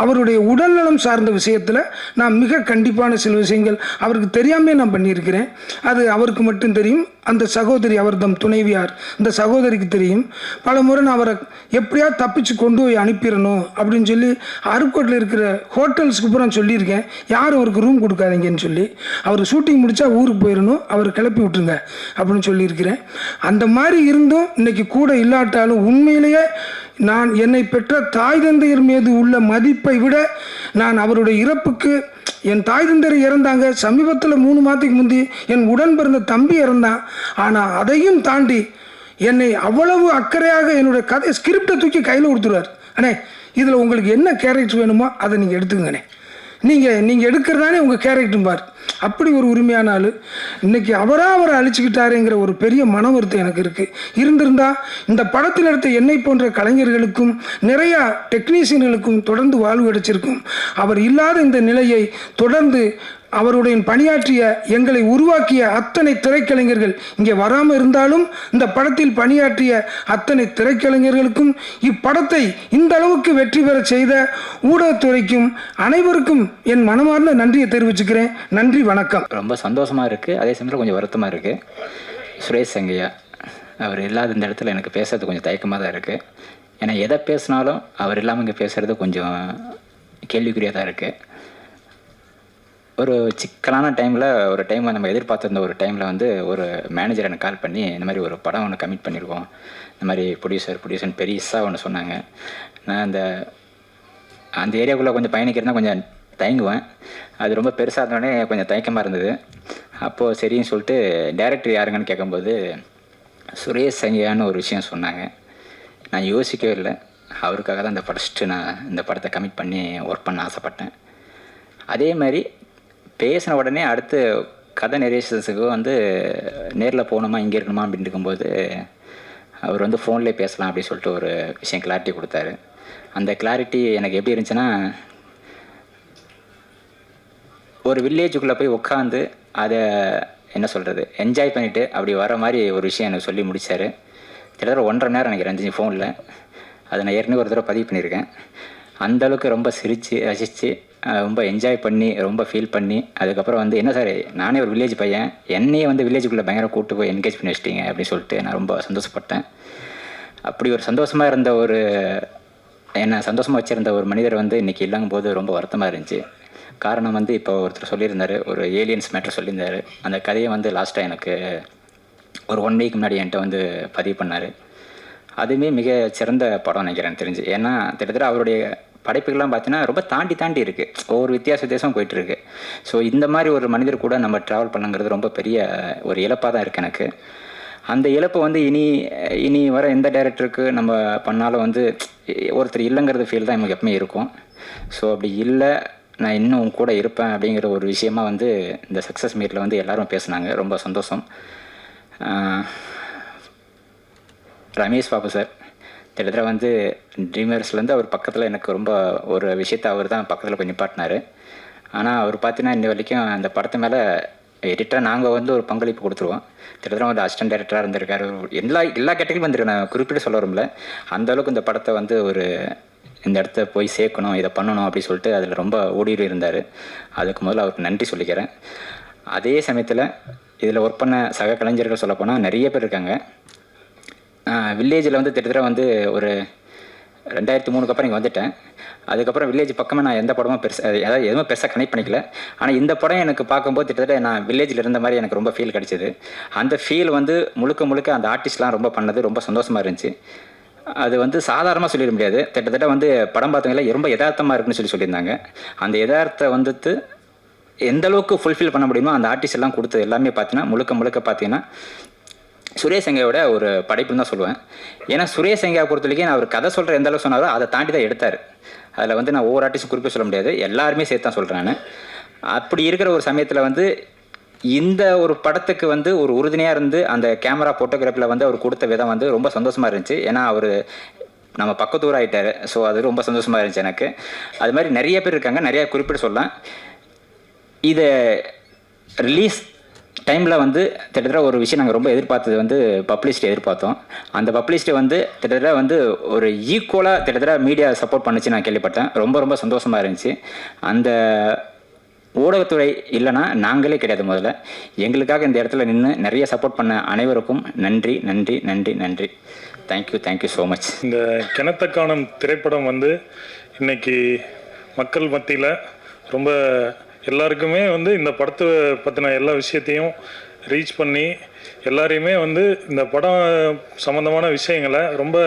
S8: அவருடைய உடல்நலம் சார்ந்த விஷயத்தில் நான் மிக கண்டிப்பான சில விஷயங்கள் அவருக்கு தெரியாமே நான் பண்ணியிருக்கிறேன். அது அவருக்கு மட்டும் தெரியும். அந்த சகோதரி, அவர் தம் துணைவியார், இந்த சகோதரிக்கு தெரியும். பல முறை நான் அவரை எப்படியாவது தப்பிச்சு கொண்டு போய் அனுப்பிடணும் அப்படின்னு சொல்லி அருக்கோட்டில் இருக்கிற ஹோட்டல்ஸுக்கு பூரா சொல்லியிருக்கேன். யாரும் அவருக்கு ரூம் கொடுக்காதீங்கன்னு சொல்லி. அவர் ஷூட்டிங் முடித்தா ஊருக்கு போயிடணும், அவர் கிளப்பி விட்டுருங்க அப்படின்னு சொல்லியிருக்கிறேன். அந்த மாதிரி இருந்தும் இன்னைக்கு கூட இல்லாட்டாலும் உண்மையிலேயே நான் என்னை பெற்ற தாய் தந்தையர் மீது உள்ள மதிப்பை விட நான் அவருடைய இறப்புக்கு, என் தாய் தந்தையர் இறந்தாங்க, சமீபத்தில் 3 மாதத்துக்கு முந்தி என் உடன் பிறந்த தம்பி இறந்தான். ஆனால் அதையும் தாண்டி என்னை அவ்வளவு அக்கறையாக என்னுடைய கதை ஸ்கிரிப்டை தூக்கி கையில் கொடுத்துருவார். அண்ணே, இதில் உங்களுக்கு என்ன கேரக்டர் வேணுமோ அதை நீங்கள் எடுத்துக்கங்கண்ணே, நீங்கள் எடுக்கிறதானே உங்கள் கேரக்டர் பார். அப்படி ஒரு உரிமையான ஆள். இன்றைக்கி அவரை அழிச்சுக்கிட்டாருங்கிற ஒரு பெரிய மன வருத்தம் எனக்கு இருக்குது. இருந்திருந்தா இந்த படத்தில் எடுத்த என்னை போன்ற கலைஞர்களுக்கும் நிறையா டெக்னீஷியன்களுக்கும் தொடர்ந்து வாழ்வு கிடைச்சிருக்கும். அவர் இல்லாத இந்த நிலையை தொடர்ந்து அவருடைய பணியாற்றிய, எங்களை உருவாக்கிய அத்தனை திரைக்கலைஞர்கள் இங்கே வராமல் இருந்தாலும் இந்த படத்தில் பணியாற்றிய அத்தனை திரைக்கலைஞர்களுக்கும், இப்படத்தை இந்த அளவுக்கு வெற்றி பெற செய்த ஊடகத்துறைக்கும் அனைவருக்கும் என் மனமார்ந்த நன்றியை தெரிவிச்சுக்கிறேன். நன்றி, வணக்கம்.
S9: ரொம்ப சந்தோஷமாக இருக்குது, அதே சமயத்தில் கொஞ்சம் வருத்தமாக இருக்குது. சுரேஷ் சங்கையா அவர் இல்லாத இந்த இடத்துல எனக்கு பேசுறது கொஞ்சம் தயக்கமாக தான் இருக்குது. ஏன்னா எதை பேசினாலும் அவர் இல்லாமல் இங்கே பேசுகிறது கொஞ்சம் கேள்விக்குறியாக தான் இருக்குது. ஒரு சிக்கலான டைமில், ஒரு டைம் நம்ம எதிர்பார்த்துருந்த ஒரு டைமில் வந்து ஒரு மேனேஜர் எனக்கு கால் பண்ணி, இந்த மாதிரி ஒரு படம் ஒன்று கமிட் பண்ணியிருக்கோம், இந்த மாதிரி ப்ரொடியூசர்னு பெருசாக ஒன்று சொன்னாங்க. நான் அந்த ஏரியாவுக்குள்ளே கொஞ்சம் பயணிக்கிறதுனா கொஞ்சம் தயங்குவேன். அது ரொம்ப பெருசாக இருந்தோடனே கொஞ்சம் தயக்கமாக இருந்தது. அப்போது சரின்னு சொல்லிட்டு டைரக்டர் யாருங்கன்னு கேட்கும்போது சுரேஷ் சங்கையான்னு ஒரு விஷயம் சொன்னாங்க. நான் யோசிக்கவே இல்லை. அவருக்காக தான் நான் இந்த படத்தை கமிட் பண்ணி ஒர்க் பண்ண ஆசைப்பட்டேன். அதே மாதிரி பேசின உடனே அடுத்து கதை நெரேஷன்ஸுக்கு வந்து நேரில் போகணுமா இங்கே இருக்கணுமா அப்படின்னு இருக்கும்போது அவர் வந்து ஃபோன்லேயே பேசலாம் அப்படின்னு சொல்லிட்டு ஒரு விஷயம் கிளாரிட்டி கொடுத்தாரு. அந்த கிளாரிட்டி எனக்கு எப்படி இருந்துச்சுன்னா, ஒரு வில்லேஜுக்குள்ளே போய் உட்காந்து அதை என்ன சொல்கிறது என்ஜாய் பண்ணிவிட்டு அப்படி வர மாதிரி ஒரு விஷயம் எனக்கு சொல்லி முடித்தார். கிட்டத்தட்ட 1.5 நேரம் எனக்கு இருந்துச்சு ஃபோனில். அதை நான் ஏற்கனவே ஒரு தடவை பதிவு பண்ணியிருக்கேன். அந்தளவுக்கு ரொம்ப சிரித்து ரசித்து ரொம்ப என்ஜாய் பண்ணி ரொம்ப ஃபீல் பண்ணி, அதுக்கப்புறம் வந்து என்ன சார், நானே ஒரு வில்லேஜ் பையன், என்னையே வந்து வில்லேஜுக்குள்ளே பயங்கர கூப்பிட்டு போய் என்கேஜ் பண்ணி வச்சிட்டிங்க அப்படின்னு சொல்லிட்டு நான் ரொம்ப சந்தோஷப்பட்டேன். அப்படி ஒரு சந்தோஷமாக இருந்த என்னை சந்தோஷமாக வச்சுருந்த ஒரு மனிதர் வந்து இன்றைக்கி இல்லங்கும் போது ரொம்ப வருத்தமாக இருந்துச்சு. காரணம் வந்து இப்போ ஒருத்தர் சொல்லியிருந்தார், ஒரு ஏலியன்ஸ் மேட்டர் சொல்லியிருந்தார். அந்த கதையை வந்து லாஸ்ட்டாக எனக்கு ஒரு 1 வீக் முன்னாடி என்கிட்ட வந்து பதிவு பண்ணார். அதுவுமே மிக சிறந்த படம் நினைக்கிறேன் தெரிஞ்சு. ஏன்னா கிட்டத்தட்ட அவருடைய படைப்புகள்லாம் பார்த்தீங்கன்னா ரொம்ப தாண்டி இருக்குது, ஒவ்வொரு வித்தியாசம் போயிட்டுருக்கு. ஸோ இந்த மாதிரி ஒரு மனிதர் கூட நம்ம ட்ராவல் பண்ணுங்கிறது ரொம்ப பெரிய ஒரு இழப்பாக தான் இருக்குது எனக்கு. அந்த இழப்பு வந்து இனி வர எந்த டைரக்டருக்கு நம்ம பண்ணாலும் வந்து ஒருத்தர் இல்லைங்கிறது ஃபீல் தான் நமக்கு எப்பவுமே இருக்கும். ஸோ அப்படி இல்லை, நான் இன்னும் கூட இருப்பேன் அப்படிங்கிற ஒரு விஷயமா வந்து இந்த சக்ஸஸ் மீட்டில் வந்து எல்லோரும் பேசுனாங்க. ரொம்ப சந்தோஷம். ரமேஷ் பாபு சார் கிட்டத்தட்ட வந்து ட்ரீமர்ஸ்லேருந்து அவர் பக்கத்தில் எனக்கு ரொம்ப ஒரு விஷயத்தை அவர் தான் பக்கத்தில் போய் நிப்பாட்டினார். ஆனால் அவர் பார்த்தீங்கன்னா இன்ன வரைக்கும் அந்த படத்து மேலே எடிட்டராக நாங்கள் வந்து ஒரு பங்களிப்பு கொடுத்துருவோம். கிட்டத்தட்ட ஒரு அசிஸ்டன்ட் டைரக்டராக இருந்திருக்காரு. எல்லா கேட்டகரியும் வந்திருக்கு. நான் குறிப்பிட்டு சொல்ல வரும்ல, அந்தளவுக்கு இந்த படத்தை வந்து இந்த இடத்த போய் சேர்க்கணும், இதை பண்ணணும் அப்படின்னு சொல்லிட்டு அதில் ரொம்ப ஓடிட்டு இருந்தார். அதுக்கு முதல்ல அவருக்கு நன்றி சொல்லிக்கிறேன். அதே சமயத்தில் இதில் ஒர்க் பண்ண சக கலைஞர்கள் சொல்லப்போனால் நிறைய பேர் இருக்காங்க. வில்லேஜில் வந்து கிட்டத்தட்ட வந்து ஒரு 2003 அப்புறம் இங்கே வந்துட்டேன். அதுக்கப்புறம் வில்லேஜ் பக்கமாக நான் எந்த படமும் எதுவும் பெருசாக கனெக்ட் பண்ணிக்கல. ஆனால் இந்த படம் எனக்கு பார்க்கும்போது கிட்டத்தட்ட நான் வில்லேஜில் இருந்த மாதிரி எனக்கு ரொம்ப ஃபீல் கிடச்சிது. அந்த ஃபீல் வந்து முழுக்க அந்த ஆர்டிஸ்ட்லாம் ரொம்ப பண்ணது ரொம்ப சந்தோஷமாக இருந்துச்சு. அது வந்து சாதாரணமாக சொல்லிட முடியாது. கிட்டத்தட்ட வந்து படம் பார்த்தவங்கள ரொம்ப யதார்த்தமாக இருக்குன்னு சொல்லியிருந்தாங்க. அந்த யதார்த்தத்தை வந்துட்டு எந்த அளவுக்கு ஃபுல்ஃபில் பண்ண முடியுமோ அந்த ஆர்டிஸ்ட் எல்லாம் கொடுத்தது எல்லாமே பார்த்தீங்கன்னா முழுக்க பார்த்தீங்கன்னா சுரேஷ் சங்கையோட ஒரு படைப்புன்னு தான் சொல்லுவேன். ஏன்னா சுரேஷ் சங்கையை பொறுத்த வரைக்கும் நான் அவர் கதை சொல்கிற எந்த அளவுக்கு சொன்னாரோ அதை தாண்டி தான் எடுத்தார். அதில் வந்து நான் ஒவ்வொரு ஆர்டிஸ்டும் குறிப்பிட்டு சொல்ல முடியாது, எல்லாருமே சேர்த்து தான் சொல்கிறேன். அப்படி இருக்கிற ஒரு சமயத்தில் வந்து இந்த ஒரு படத்துக்கு வந்து ஒரு உறுதுணையாக இருந்து அந்த கேமரா ஃபோட்டோகிராஃபியில் வந்து அவர் கொடுத்த விதம் வந்து ரொம்ப சந்தோஷமாக இருந்துச்சு. ஏன்னா அவர் நம்ம பக்கத்தூர் ஆகிட்டார். ஸோ அது ரொம்ப சந்தோஷமாக இருந்துச்சு எனக்கு. அது மாதிரி நிறைய பேர் இருக்காங்க, நிறையா குறிப்பிட்டு சொல்லலாம். இதை ரிலீஸ் டைமில் வந்து கிட்டத்தட்ட ஒரு விஷயம் நாங்கள் ரொம்ப எதிர்பார்த்தது வந்து பப்ளிசிட்டி எதிர்பார்த்தோம். அந்த பப்ளிசிட்டி வந்து கிட்டத்தட்ட வந்து ஒரு ஈக்குவலாக கிட்டத்தட்ட மீடியா சப்போர்ட் பண்ணுச்சு நான் கேள்விப்பட்டேன். ரொம்ப ரொம்ப சந்தோஷமாக இருந்துச்சு. அந்த ஊடகத்துறை இல்லைன்னா நாங்களே கிடையாது. முதல்ல எங்களுக்காக இந்த இடத்துல நின்று நிறைய சப்போர்ட் பண்ண அனைவருக்கும் நன்றி நன்றி நன்றி நன்றி. Thank you so much.
S10: இந்த கிணத்த காணும் திரைப்படம் வந்து இன்னைக்கு மக்கள் மத்தியில் ரொம்ப எல்லாருக்குமே வந்து இந்த படத்தை பற்றின எல்லா விஷயத்தையும் ரீச் பண்ணி எல்லாரையுமே வந்து இந்த படம் சம்மந்தமான விஷயங்களை ரொம்ப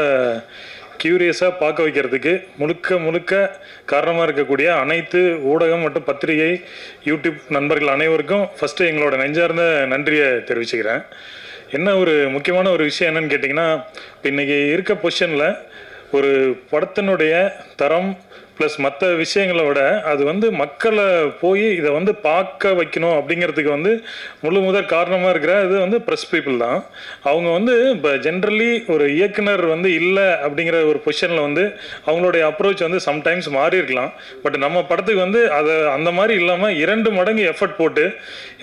S10: க்யூரியஸாக பார்க்க வைக்கிறதுக்கு முழுக்க காரணமாக இருக்கக்கூடிய அனைத்து ஊடகம் மற்றும் பத்திரிகை யூடியூப் நண்பர்கள் அனைவருக்கும் ஃபஸ்ட்டு எங்களோட நெஞ்சார்ந்த நன்றியை தெரிவிச்சுக்கிறேன். என்ன ஒரு முக்கியமான ஒரு விஷயம் என்னன்னு கேட்டிங்கன்னா, இப்போ இன்றைக்கி இருக்க பொசிஷனில் ஒரு படத்தினுடைய தரம் ப்ளஸ் மற்ற விஷயங்களை விட அது வந்து மக்களை போய் இதை வந்து பார்க்க வைக்கணும் அப்படிங்கிறதுக்கு வந்து முதல் காரணமாக இருக்கிற இது வந்து ப்ரெஸ் பீப்புள் தான். அவங்க வந்து இப்போ ஜென்ரலி ஒரு இயக்குனர் வந்து இல்லை அப்படிங்கிற ஒரு பொசிஷனில் வந்து அவங்களுடைய அப்ரோச் வந்து சம்டைம்ஸ் மாறி இருக்கலாம். பட் நம்ம படத்துக்கு வந்து அதை அந்த மாதிரி இல்லாமல் 2 மடங்கு எஃபர்ட் போட்டு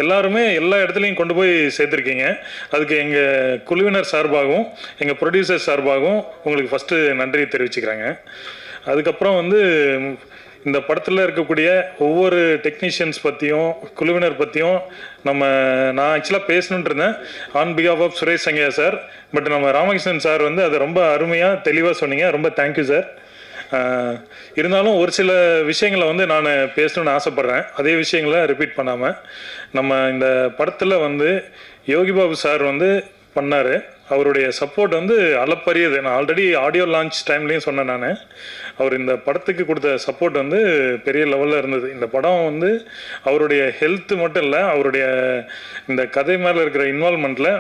S10: எல்லாருமே எல்லா இடத்துலையும் கொண்டு போய் சேர்த்துருக்கீங்க. அதுக்கு எங்கள் குழுவினர் சார்பாகவும் எங்கள் ப்ரொடியூசர் சார்பாகவும் உங்களுக்கு ஃபஸ்ட்டு நன்றி தெரிவிச்சுக்கிறாங்க. அதுக்கப்புறம் வந்து இந்த படத்தில் இருக்கக்கூடிய ஒவ்வொரு டெக்னீஷியன்ஸ் பற்றியும் குழுவினர் பற்றியும் நான் ஆக்சுவலாக பேசணுன்ட்டு இருந்தேன் ஆன் பிகாஃப் of Suresh Sangaiah sir. But நம்ம ராமகிருஷ்ணன் சார் வந்து அதை ரொம்ப அருமையாக தெளிவாக சொன்னீங்க. ரொம்ப தேங்க்யூ சார். இருந்தாலும் ஒரு சில விஷயங்களை வந்து நான் பேசணுன்னு ஆசைப்பட்றேன். அதே விஷயங்களை ரிப்பீட் பண்ணாமல் நம்ம இந்த படத்தில் வந்து யோகி பாபு சார் வந்து பண்ணார். அவருடைய சப்போர்ட் வந்து அளப்பரியது. நான் ஆல்ரெடி ஆடியோ லான்ச் டைம்லேயும் சொன்னேன். நான் அவர் இந்த படத்துக்கு கொடுத்த சப்போர்ட் வந்து பெரிய லெவலில் இருந்தது. இந்த படம் வந்து அவருடைய ஹெல்த்து மட்டும் இல்லை, அவருடைய இந்த கதை மேலே இருக்கிற இன்வால்மெண்ட்டில்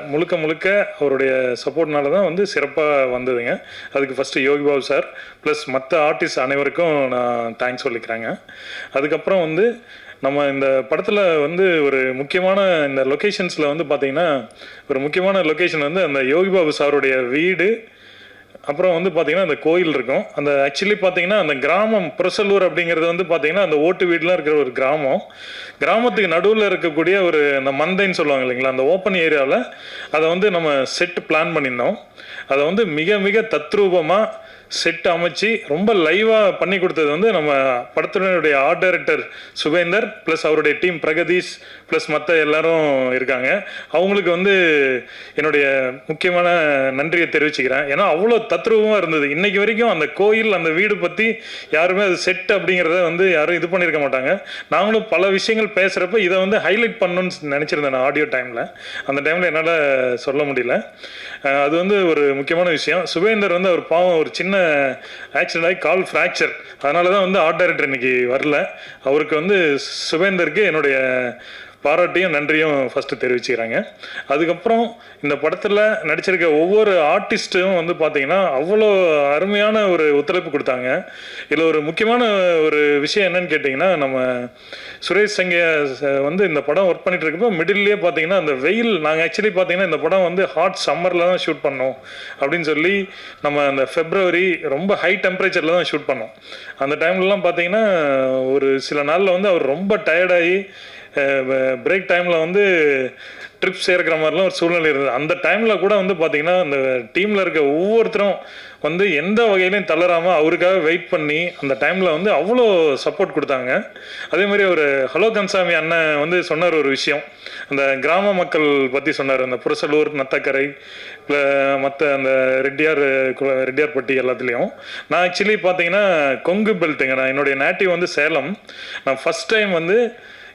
S10: முழுக்க அவருடைய சப்போர்ட்னால தான் வந்து சிறப்பாக வந்ததுங்க. அதுக்கு first Yogi Babu sir plus மற்ற ஆர்டிஸ்ட் அனைவருக்கும் நான் தேங்க்ஸ் சொல்லிக்கிறேங்க. அதுக்கப்புறம் வந்து நம்ம இந்த படத்தில் வந்து ஒரு முக்கியமான இந்த லொக்கேஷன்ஸில் வந்து பார்த்திங்கன்னா ஒரு முக்கியமான லொக்கேஷன் வந்து அந்த யோகி பாபு சாருடைய வீடு, அப்புறம் வந்து பார்த்திங்கன்னா அந்த கோயில் இருக்கும். அந்த ஆக்சுவலி பார்த்திங்கன்னா அந்த கிராமம் புரசலூர் அப்படிங்கிறது வந்து பார்த்திங்கன்னா அந்த ஓட்டு வீடெலாம் இருக்கிற ஒரு கிராமத்துக்கு நடுவில் இருக்கக்கூடிய ஒரு அந்த மந்தைன்னு சொல்லுவாங்க இல்லைங்களா, அந்த ஓப்பன் ஏரியாவில் அதை வந்து நம்ம செட் பிளான் பண்ணியிருந்தோம். அதை வந்து மிக தத்ரூபமாக செட் அமைச்சு ரொம்ப லைவாக பண்ணி கொடுத்தது வந்து நம்ம படத்தினுடைய ஆர்ட் டைரக்டர் சுபேந்தர் ப்ளஸ் அவருடைய டீம் பிரகதீஷ் ப்ளஸ் மற்ற எல்லாரும் இருக்காங்க. அவங்களுக்கு வந்து என்னுடைய முக்கியமான நன்றியை தெரிவிச்சுக்கிறேன். ஏன்னா அவ்வளோ தத்ரூபமாக இருந்தது. இன்றைக்கி வரைக்கும் அந்த கோயில் அந்த வீடு பற்றி யாருமே அது செட் அப்படிங்கிறத வந்து யாரும் இது பண்ணியிருக்க மாட்டாங்க. நாங்களும் பல விஷயங்கள் பேசுகிறப்ப இதை வந்து ஹைலைட் பண்ணணும்னு நினச்சிருந்தேன் நான் ஆடியோ டைமில். அந்த டைமில் என்னால் சொல்ல முடியல. அது வந்து ஒரு முக்கியமான விஷயம். சுபேந்தர் வந்து அவர் பாவம் ஒரு சின்ன ஆக்சிடென்ட் ஆகி கால் ஃப்ராக்சர், அதனால தான் வந்து ஆர்ட் டைரக்டர் இன்னைக்கு வரல. அவருக்கு வந்து சுபேந்தருக்கு என்னுடைய பாராட்டியும் நன்றியும் ஃபஸ்ட்டு தெரிவிச்சுக்கிறாங்க. அதுக்கப்புறம் இந்த படத்தில் நடிச்சிருக்க ஒவ்வொரு ஆர்டிஸ்ட்டும் வந்து பார்த்திங்கன்னா அவ்வளோ அருமையான ஒரு ஒத்துழைப்பு கொடுத்தாங்க. இதில் ஒரு முக்கியமான ஒரு விஷயம் என்னன்னு கேட்டிங்கன்னா, நம்ம சுரேஷ் சங்கையா வந்து இந்த படம் ஒர்க் பண்ணிட்டு இருக்கப்போ மிடில்லே பார்த்திங்கன்னா அந்த வெயில், நாங்கள் ஆக்சுவலி பார்த்திங்கன்னா இந்த படம் வந்து ஹாட் சம்மரில் தான் ஷூட் பண்ணோம் அப்படின்னு சொல்லி நம்ம அந்த ஃபெப்ரவரி ரொம்ப ஹை டெம்பரேச்சரில் தான் ஷூட் பண்ணோம். அந்த டைம்லலாம் பார்த்திங்கன்னா ஒரு சில நாளில் வந்து அவர் ரொம்ப டயர்டாகி பிரேக் டைமில் வந்து ட்ரிப்ஸ் ஏற்கிற மாதிரிலாம் ஒரு சூழ்நிலை இருந்தது. அந்த டைமில் கூட வந்து பார்த்திங்கன்னா அந்த டீமில் இருக்க ஒவ்வொருத்தரும் வந்து எந்த வகையிலையும் தளராமல் அவருக்காக வெயிட் பண்ணி அந்த டைமில் வந்து அவ்வளோ சப்போர்ட் கொடுத்தாங்க. அதே மாதிரி ஒரு ஹலோ கன்சாமி அண்ணன் வந்து சொன்னார் ஒரு விஷயம், அந்த கிராம மக்கள் பற்றி சொன்னார். அந்த புரசலூர், நத்தக்கரை, மற்ற அந்த ரெட்டியார்பட்டி எல்லாத்துலேயும். நான் ஆக்சுவலி பார்த்தீங்கன்னா கொங்கு பெல்ட்டுங்க, நான் என்னுடைய நேட்டிவ் வந்து சேலம். நான் ஃபஸ்ட் டைம் வந்து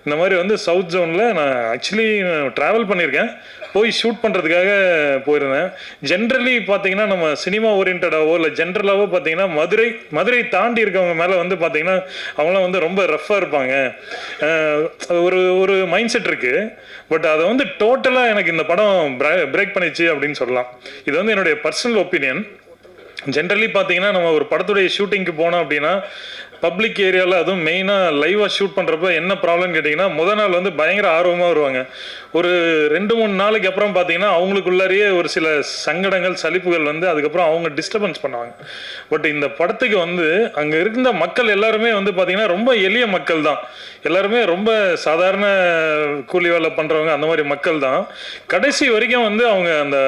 S10: இந்த மாதிரி வந்து சவுத் ஜோனில் நான் ஆக்சுவலி ட்ராவல் பண்ணியிருக்கேன், போய் ஷூட் பண்ணுறதுக்காக போயிருந்தேன். ஜென்ரலி பார்த்தீங்கன்னா நம்ம சினிமா ஓரியன்டாவோ இல்லை ஜென்ரலாகவோ பார்த்தீங்கன்னா மதுரை தாண்டி இருக்கவங்க மேலே வந்து பார்த்தீங்கன்னா அவங்களாம் வந்து ரொம்ப ரஃப்பாக இருப்பாங்க, ஒரு மைண்ட் செட் இருக்குது. பட் அதை வந்து டோட்டலாக எனக்கு இந்த படம் பிரேக் பண்ணிச்சு அப்படின்னு சொல்லலாம். இது வந்து என்னுடைய பர்சனல் ஒப்பீனியன். ஜென்ரலி பார்த்தீங்கன்னா நம்ம ஒரு படத்துடைய ஷூட்டிங்க்கு போனோம் அப்படின்னா பப்ளிக் ஏரியாவில் அதுவும் மெயினாக லைவாக ஷூட் பண்ணுறப்ப என்ன ப்ராப்ளம்னு கேட்டிங்கன்னா முதல் நாள் வந்து பயங்கர ஆர்வமாக வருவாங்க. ஒரு 2-3 நாளைக்கு அப்புறம் பார்த்தீங்கன்னா அவங்களுக்குள்ளாரியே ஒரு சில சங்கடங்கள் சலிப்புகள் வந்து அதுக்கப்புறம் அவங்க டிஸ்டர்பன்ஸ் பண்ணுவாங்க. பட் இந்த படத்துக்கு வந்து அங்கே இருந்த மக்கள் எல்லாருமே வந்து பார்த்தீங்கன்னா ரொம்ப எளிய மக்கள் தான். எல்லாருமே ரொம்ப சாதாரண கூலி வேலை பண்ணுறவங்க அந்த மாதிரி மக்கள் தான். கடைசி வரைக்கும் வந்து அவங்க அந்த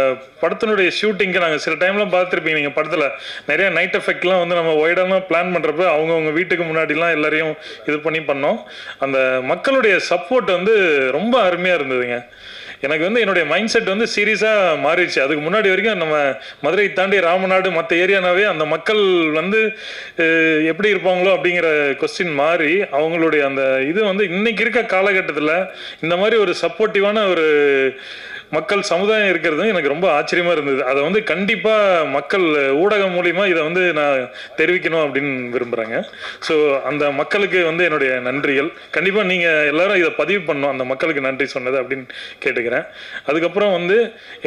S10: படத்தினுடைய ஷூட்டிங்க்கு நாங்கள் சில டைம்லாம் பார்த்துருப்பீங்க நீங்கள் படத்தில் நிறைய நைட் எஃபெக்ட்லாம் வந்து நம்ம ஒய்டாலாம் பிளான் பண்ணுறப்ப அவங்கவுங்க வீட்டுக்கு முன்னாடிலாம் எல்லாரையும் இது பண்ணி பண்ணோம். அந்த மக்களுடைய சப்போர்ட் வந்து ரொம்ப அருமையாக இருந்ததுங்க. எனக்கு வந்து என்னுடைய மைண்ட் செட் வந்து சீரியஸாக மாறிடுச்சு. அதுக்கு முன்னாடி வரைக்கும் நம்ம மதுரை தாண்டி ராமநாடு மற்ற ஏரியானாவே அந்த மக்கள் வந்து எப்படி இருப்பாங்களோ அப்படிங்கிற கொஸ்டின் மாறி அவங்களுடைய அந்த இது வந்து இன்னைக்கு இருக்க காலகட்டத்தில் இந்த மாதிரி ஒரு சப்போர்ட்டிவான ஒரு மக்கள் சமுதாயம் இருக்கிறது எனக்கு ரொம்ப ஆச்சரியமாக இருந்தது. அதை வந்து கண்டிப்பாக மக்கள் ஊடகம் மூலிமா இதை வந்து நான் தெரிவிக்கணும் அப்படின்னு விரும்புகிறேங்க. ஸோ அந்த மக்களுக்கு வந்து என்னுடைய நன்றிகள். கண்டிப்பாக நீங்கள் எல்லாரும் இதை பதிவு பண்ணணும், அந்த மக்களுக்கு நன்றி சொன்னது அப்படின்னு கேட்டுக்கிறேன். அதுக்கப்புறம் வந்து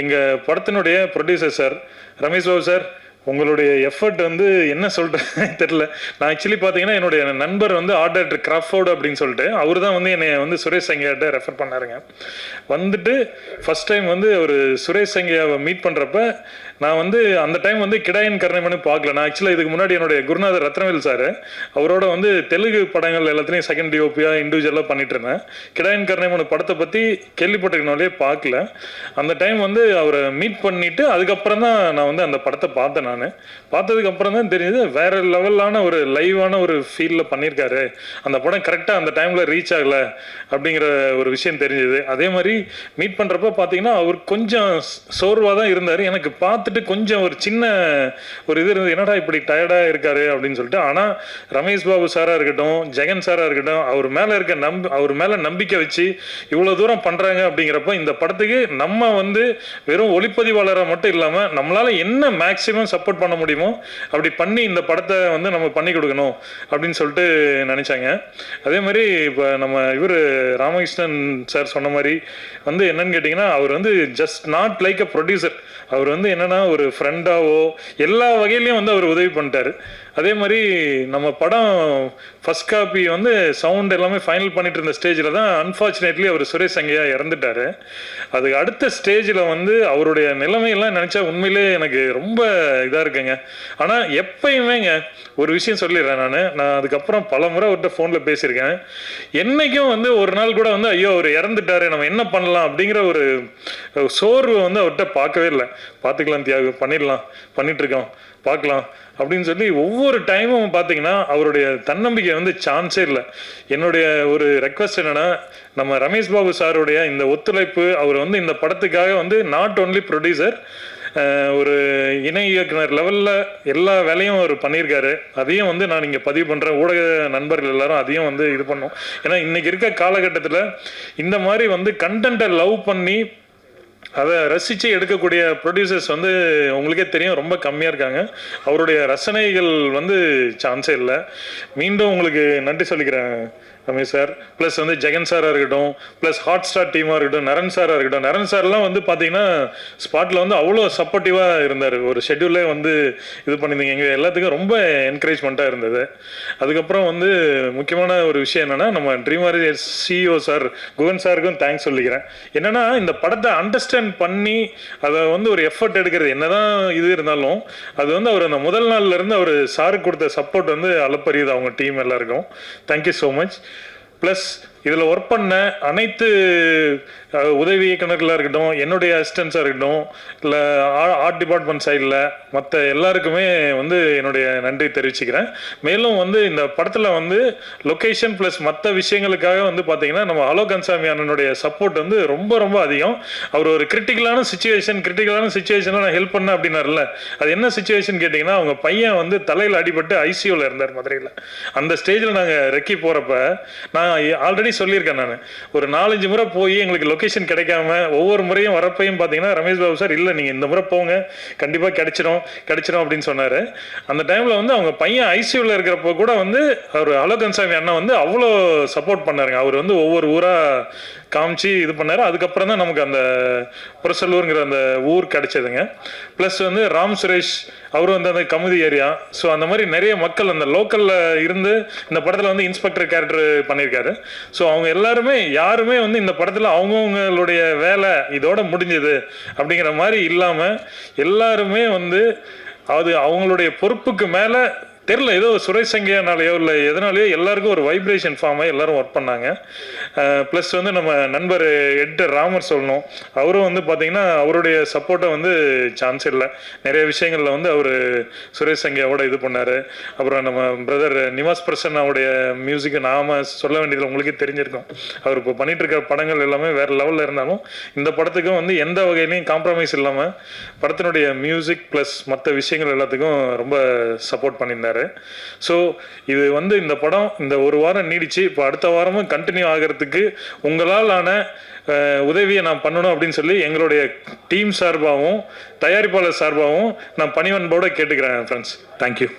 S10: எங்கள் படத்தினுடைய producer sir Ramesh Babu sir, உங்களுடைய எஃபர்ட் வந்து என்ன சொல்கிறேன் தெரில. நான் ஆக்சுவலி பார்த்தீங்கன்னா என்னுடைய நண்பர் வந்து ஆர்ட் டைரக்டர் கிராஃபோர்டு அப்படின்னு சொல்லிட்டு அவர் தான் வந்து என்னை வந்து சுரேஷ் சங்கியாட்ட ரெஃபர் பண்ணாருங்க. வந்துட்டு ஃபஸ்ட் டைம் வந்து ஒரு சுரேஷ் சங்கியாவை மீட் பண்ணுறப்ப நான் வந்து அந்த டைம் வந்து கிடாயின் கருணைமனு பார்க்கல. நான் ஆக்சுவலாக இதுக்கு முன்னாடி என்னுடைய குருநாதர் ரத்னவேல் சார் அவரோட வந்து தெலுங்கு படங்கள் எல்லாத்துலேயும் செகண்ட் டிஓபியாக இண்டிவிஜுவலாக பண்ணிட்டு இருந்தேன். கிடாயின் கருணைமனு படத்தை பற்றி கேள்விப்பட்டிருக்கனாலே பார்க்கல. அந்த டைம் வந்து அவரை மீட் பண்ணிவிட்டு அதுக்கப்புறம் தான் நான் வந்து அந்த படத்தை பார்த்தேன். நான் பார்த்ததுக்கு அப்புறம் தான் தெரியுது வேற லெவலான ஒரு லைவான ஒரு ஃபீல்டில் பண்ணியிருக்காரு. அந்த படம் கரெக்டாக அந்த டைமில் ரீச் ஆகலை அப்படிங்கிற ஒரு விஷயம் தெரிஞ்சுது. அதே மாதிரி மீட் பண்ணுறப்ப பார்த்தீங்கன்னா அவர் கொஞ்சம் சோர்வாக தான் இருந்தார். எனக்கு பார்த்துட்டு கொஞ்சம் ஒரு சின்ன ஒரு இது இருந்தது, என்னடா இப்படி டயர்டாக இருக்காரு அப்படின்னு சொல்லிட்டு. ஆனால் ரமேஷ் பாபு சாராக இருக்கட்டும், ஜெகன் சாராக இருக்கட்டும், அவர் மேலே இருக்க அவர் மேலே நம்பிக்கை வச்சு இவ்வளோ தூரம் பண்ணுறாங்க அப்படிங்கிறப்ப இந்த படத்துக்கு நம்ம வந்து வெறும் ஒளிப்பதிவாளராக மட்டும் இல்லாமல் நம்மளால் என்ன மேக்ஸிமம் சப்போர்ட் பண்ண முடியுமோ அப்படி பண்ணி இந்த படத்தை வந்து நம்ம பண்ணி கொடுக்கணும் அப்படின்னு சொல்லிட்டு நினச்சாங்க. அதே மாதிரி இப்போ நம்ம இவர் ராமகிருஷ்ணன் சார் சொன்ன மாதிரி வந்து என்னன்னு கேட்டிங்கன்னா அவர் வந்து just not like a producer. அவர் வந்து என்னென்னா ஒரு ஃப்ரெண்டாவோ எல்லா வகையிலையும் வந்து அவர் உதவி பண்ணிட்டார். அதே மாதிரி நம்ம படம் ஃபஸ்ட் காப்பி வந்து சவுண்ட் எல்லாமே ஃபைனல் பண்ணிட்டு இருந்த ஸ்டேஜில் தான் அன்ஃபார்ச்சுனேட்லி அவர் சுரேஷ் சங்கையா இறந்துட்டார். அதுக்கு அடுத்த ஸ்டேஜில் வந்து அவருடைய நிலைமையெல்லாம் நினச்சா உண்மையிலே எனக்கு ரொம்ப இதாக இருக்குங்க. ஆனால் எப்பயுமேங்க ஒரு விஷயம் சொல்லிடுறேன், நான் அதுக்கப்புறம் பல முறை அவர்கிட்ட ஃபோனில் பேசியிருக்கேன். என்றைக்கும் வந்து ஒரு நாள் கூட வந்து ஐயோ அவர் இறந்துட்டாரு நம்ம என்ன பண்ணலாம் அப்படிங்கிற ஒரு சோர்வு வந்து அவர்கிட்ட பார்க்கவே இல்லை. பார்த்துக்கலாம் தியாகு, பண்ணிட்டுருக்கோம், பார்க்கலாம் அப்படின்னு சொல்லி ஒவ்வொரு டைமும் பார்த்தீங்கன்னா அவருடைய தன்னம்பிக்கை வந்து சான்ஸே இல்லை. என்னுடைய ஒரு ரெக்வஸ்ட் என்னென்னா நம்ம ரமேஷ் பாபு சாருடைய இந்த ஒத்துழைப்பு, அவர் வந்து இந்த படத்துக்காக வந்து நாட் ஓன்லி ப்ரொடியூசர், ஒரு இணை இயக்குனர் லெவலில் எல்லா வேலையும் அவர் பண்ணியிருக்காரு. அதையும் வந்து நான் இங்கே பதிவு பண்ணுறேன். ஊடக நண்பர்கள் எல்லாரும் அதையும் வந்து இது பண்ணோம். ஏன்னா இன்றைக்கி இருக்க காலகட்டத்தில் இந்த மாதிரி வந்து கண்டென்ட்டை லவ் பண்ணி அதை ரசித்து எடுக்கக்கூடிய ப்ரொடியூசர்ஸ் வந்து உங்களுக்கே தெரியும் ரொம்ப கம்மியாக இருக்காங்க. அவருடைய ரசனைகள் வந்து சான்ஸே இல்லை. மீண்டும் உங்களுக்கு நன்றி சொல்லிக்கிறேன் ரமேஷ் சார். ப்ளஸ் வந்து ஜெகன் சாராக இருக்கட்டும், ப்ளஸ் ஹாட் ஸ்டார் டீமாக இருக்கட்டும், நரன் சாராக இருக்கட்டும். நரன் சார்லாம் வந்து பார்த்தீங்கன்னா ஸ்பாட்டில் வந்து அவ்வளோ சப்போர்ட்டிவாக இருந்தார். ஒரு ஷெட்யூலே வந்து இது பண்ணியிருந்தீங்க, எங்கள் எல்லாத்துக்கும் ரொம்ப என்கரேஜ்மெண்ட்டாக இருந்தது. அதுக்கப்புறம் வந்து முக்கியமான ஒரு விஷயம் என்னென்னா நம்ம ட்ரீமர் சிஇஓ சார் குகன் சாருக்கும் தேங்க்ஸ் சொல்லிக்கிறேன். என்னென்னா இந்த படத்தை அண்டர்ஸ்டாண்ட் பண்ணி அதை வந்து ஒரு எஃபர்ட் எடுக்கிறது என்ன தான் இது இருந்தாலும் அது வந்து அவர் அந்த முதல் நாள்லேருந்து அவர் சாருக்கு கொடுத்த சப்போர்ட் வந்து அளப்பரியது அவங்க டீம் எல்லாருக்கும். Thank you so much. ப்ளஸ் இதில் ஒர்க் பண்ண அனைத்து உதவி இயக்குநர்களாக இருக்கட்டும், என்னுடைய அசிஸ்டன்ஸாக இருக்கட்டும், இல்லை ஆர்ட் டிபார்ட்மெண்ட் சைடில் மற்ற எல்லாருக்குமே வந்து என்னுடைய நன்றி தெரிவிச்சுக்கிறேன். மேலும் வந்து இந்த படத்தில் வந்து லொக்கேஷன் ப்ளஸ் மற்ற விஷயங்களுக்காக வந்து பார்த்திங்கன்னா நம்ம ஹலோ கன்சாமி அண்ணனுடைய சப்போர்ட் வந்து ரொம்ப ரொம்ப அதிகம். அவர் ஒரு கிரிட்டிக்கலான சுச்சுவேஷனில் நான் ஹெல்ப் பண்ணேன் அப்படின்னார்ல, அது என்ன சுச்சுவேஷன் கேட்டிங்கன்னா அவங்க பையன் வந்து தலையில் அடிபட்டு ஐசியூவில் இருந்தார் மதுரையில். அந்த ஸ்டேஜில் நாங்கள் ரெக்கி போகிறப்ப நான் ஆல்ரெடி சொல்லியிருக்கேன், நான் ஒரு 4-5 முறை போய் எங்களுக்கு லொக்கேஷன் கிடைக்காம ஒவ்வொரு முறையும் வரப்பையும் பார்த்தீங்கன்னா ரமேஷ் பாபு சார் இல்லை நீங்கள் இந்த முறை போங்க கண்டிப்பாக கிடைச்சிரும் அப்படின்னு சொன்னார். அந்த டைமில் வந்து அவங்க பையன் ஐசியூவில் இருக்கிறப்போ கூட வந்து அவர் ஹலோ கன்சாமி அண்ணன் வந்து அவ்வளோ சப்போர்ட் பண்ணாருங்க. அவர் வந்து ஒவ்வொரு ஊராக காமிச்சு இது பண்ணார். அதுக்கப்புறம் தான் நமக்கு அந்த புரசலூருங்கிற அந்த ஊர் கிடைச்சதுங்க. ப்ளஸ் வந்து ராம் சுரேஷ் அவரும் வந்து அந்த கமுதி ஏரியா, ஸோ அந்த மாதிரி நிறைய மக்கள் அந்த லோக்கலில் இருந்து இந்த படத்தில் வந்து இன்ஸ்பெக்டர் கேரக்டர் பண்ணியிருக்காரு. ஸோ அவங்க எல்லாருமே யாருமே வந்து இந்த படத்தில் அவங்கவுங்களுடைய வேலை இதோட முடிஞ்சது அப்படிங்கிற மாதிரி இல்லாமல் எல்லாருமே வந்து அது அவங்களுடைய பொறுப்புக்கு மேலே தெரில, ஏதோ சுரேஷ் சங்கியானாலேயோ இல்லை எதனாலேயோ எல்லாருக்கும் ஒரு வைப்ரேஷன் ஃபார்ம் ஆகி எல்லாரும் ஒர்க் பண்ணாங்க. ப்ளஸ் வந்து நம்ம நண்பர் எடிட்டர் ராமர் சொல்லணும், அவரும் வந்து பார்த்திங்கன்னா அவருடைய சப்போர்ட்டை வந்து சான்ஸ் இல்லை. நிறைய விஷயங்களில் வந்து அவர் சுரேஷ் சங்கியாவோட இது பண்ணார். அப்புறம் நம்ம பிரதர் நிவாஸ் பிரசன் அவருடைய மியூசிக்கை நாம் சொல்ல வேண்டியதில் உங்களுக்கே தெரிஞ்சிருக்கோம். அவர் இப்போ பண்ணிகிட்டு இருக்கிற படங்கள் எல்லாமே வேறு லெவலில் இருந்தாலும் இந்த படத்துக்கும் வந்து எந்த வகையிலையும் காம்ப்ரமைஸ் இல்லாமல் படத்தினுடைய மியூசிக் ப்ளஸ் மற்ற விஷயங்கள் எல்லாத்துக்கும் ரொம்ப சப்போர்ட் பண்ணியிருந்தார். ஸோ இது வந்து இந்த படம் இந்த ஒரு வாரம் நீடிச்சு இப்போ அடுத்த வாரமும் கண்டினியூ ஆகிறதுக்கு உங்களால் ஆன உதவியை நான் பண்ணணும் அப்படின்னு சொல்லி எங்களுடைய டீம் சார்பாகவும் தயாரிப்பாளர் சார்பாகவும் நான் பணிவன்போடு கேட்டுக்கிறேன் ஃப்ரெண்ட்ஸ். தேங்க்யூ.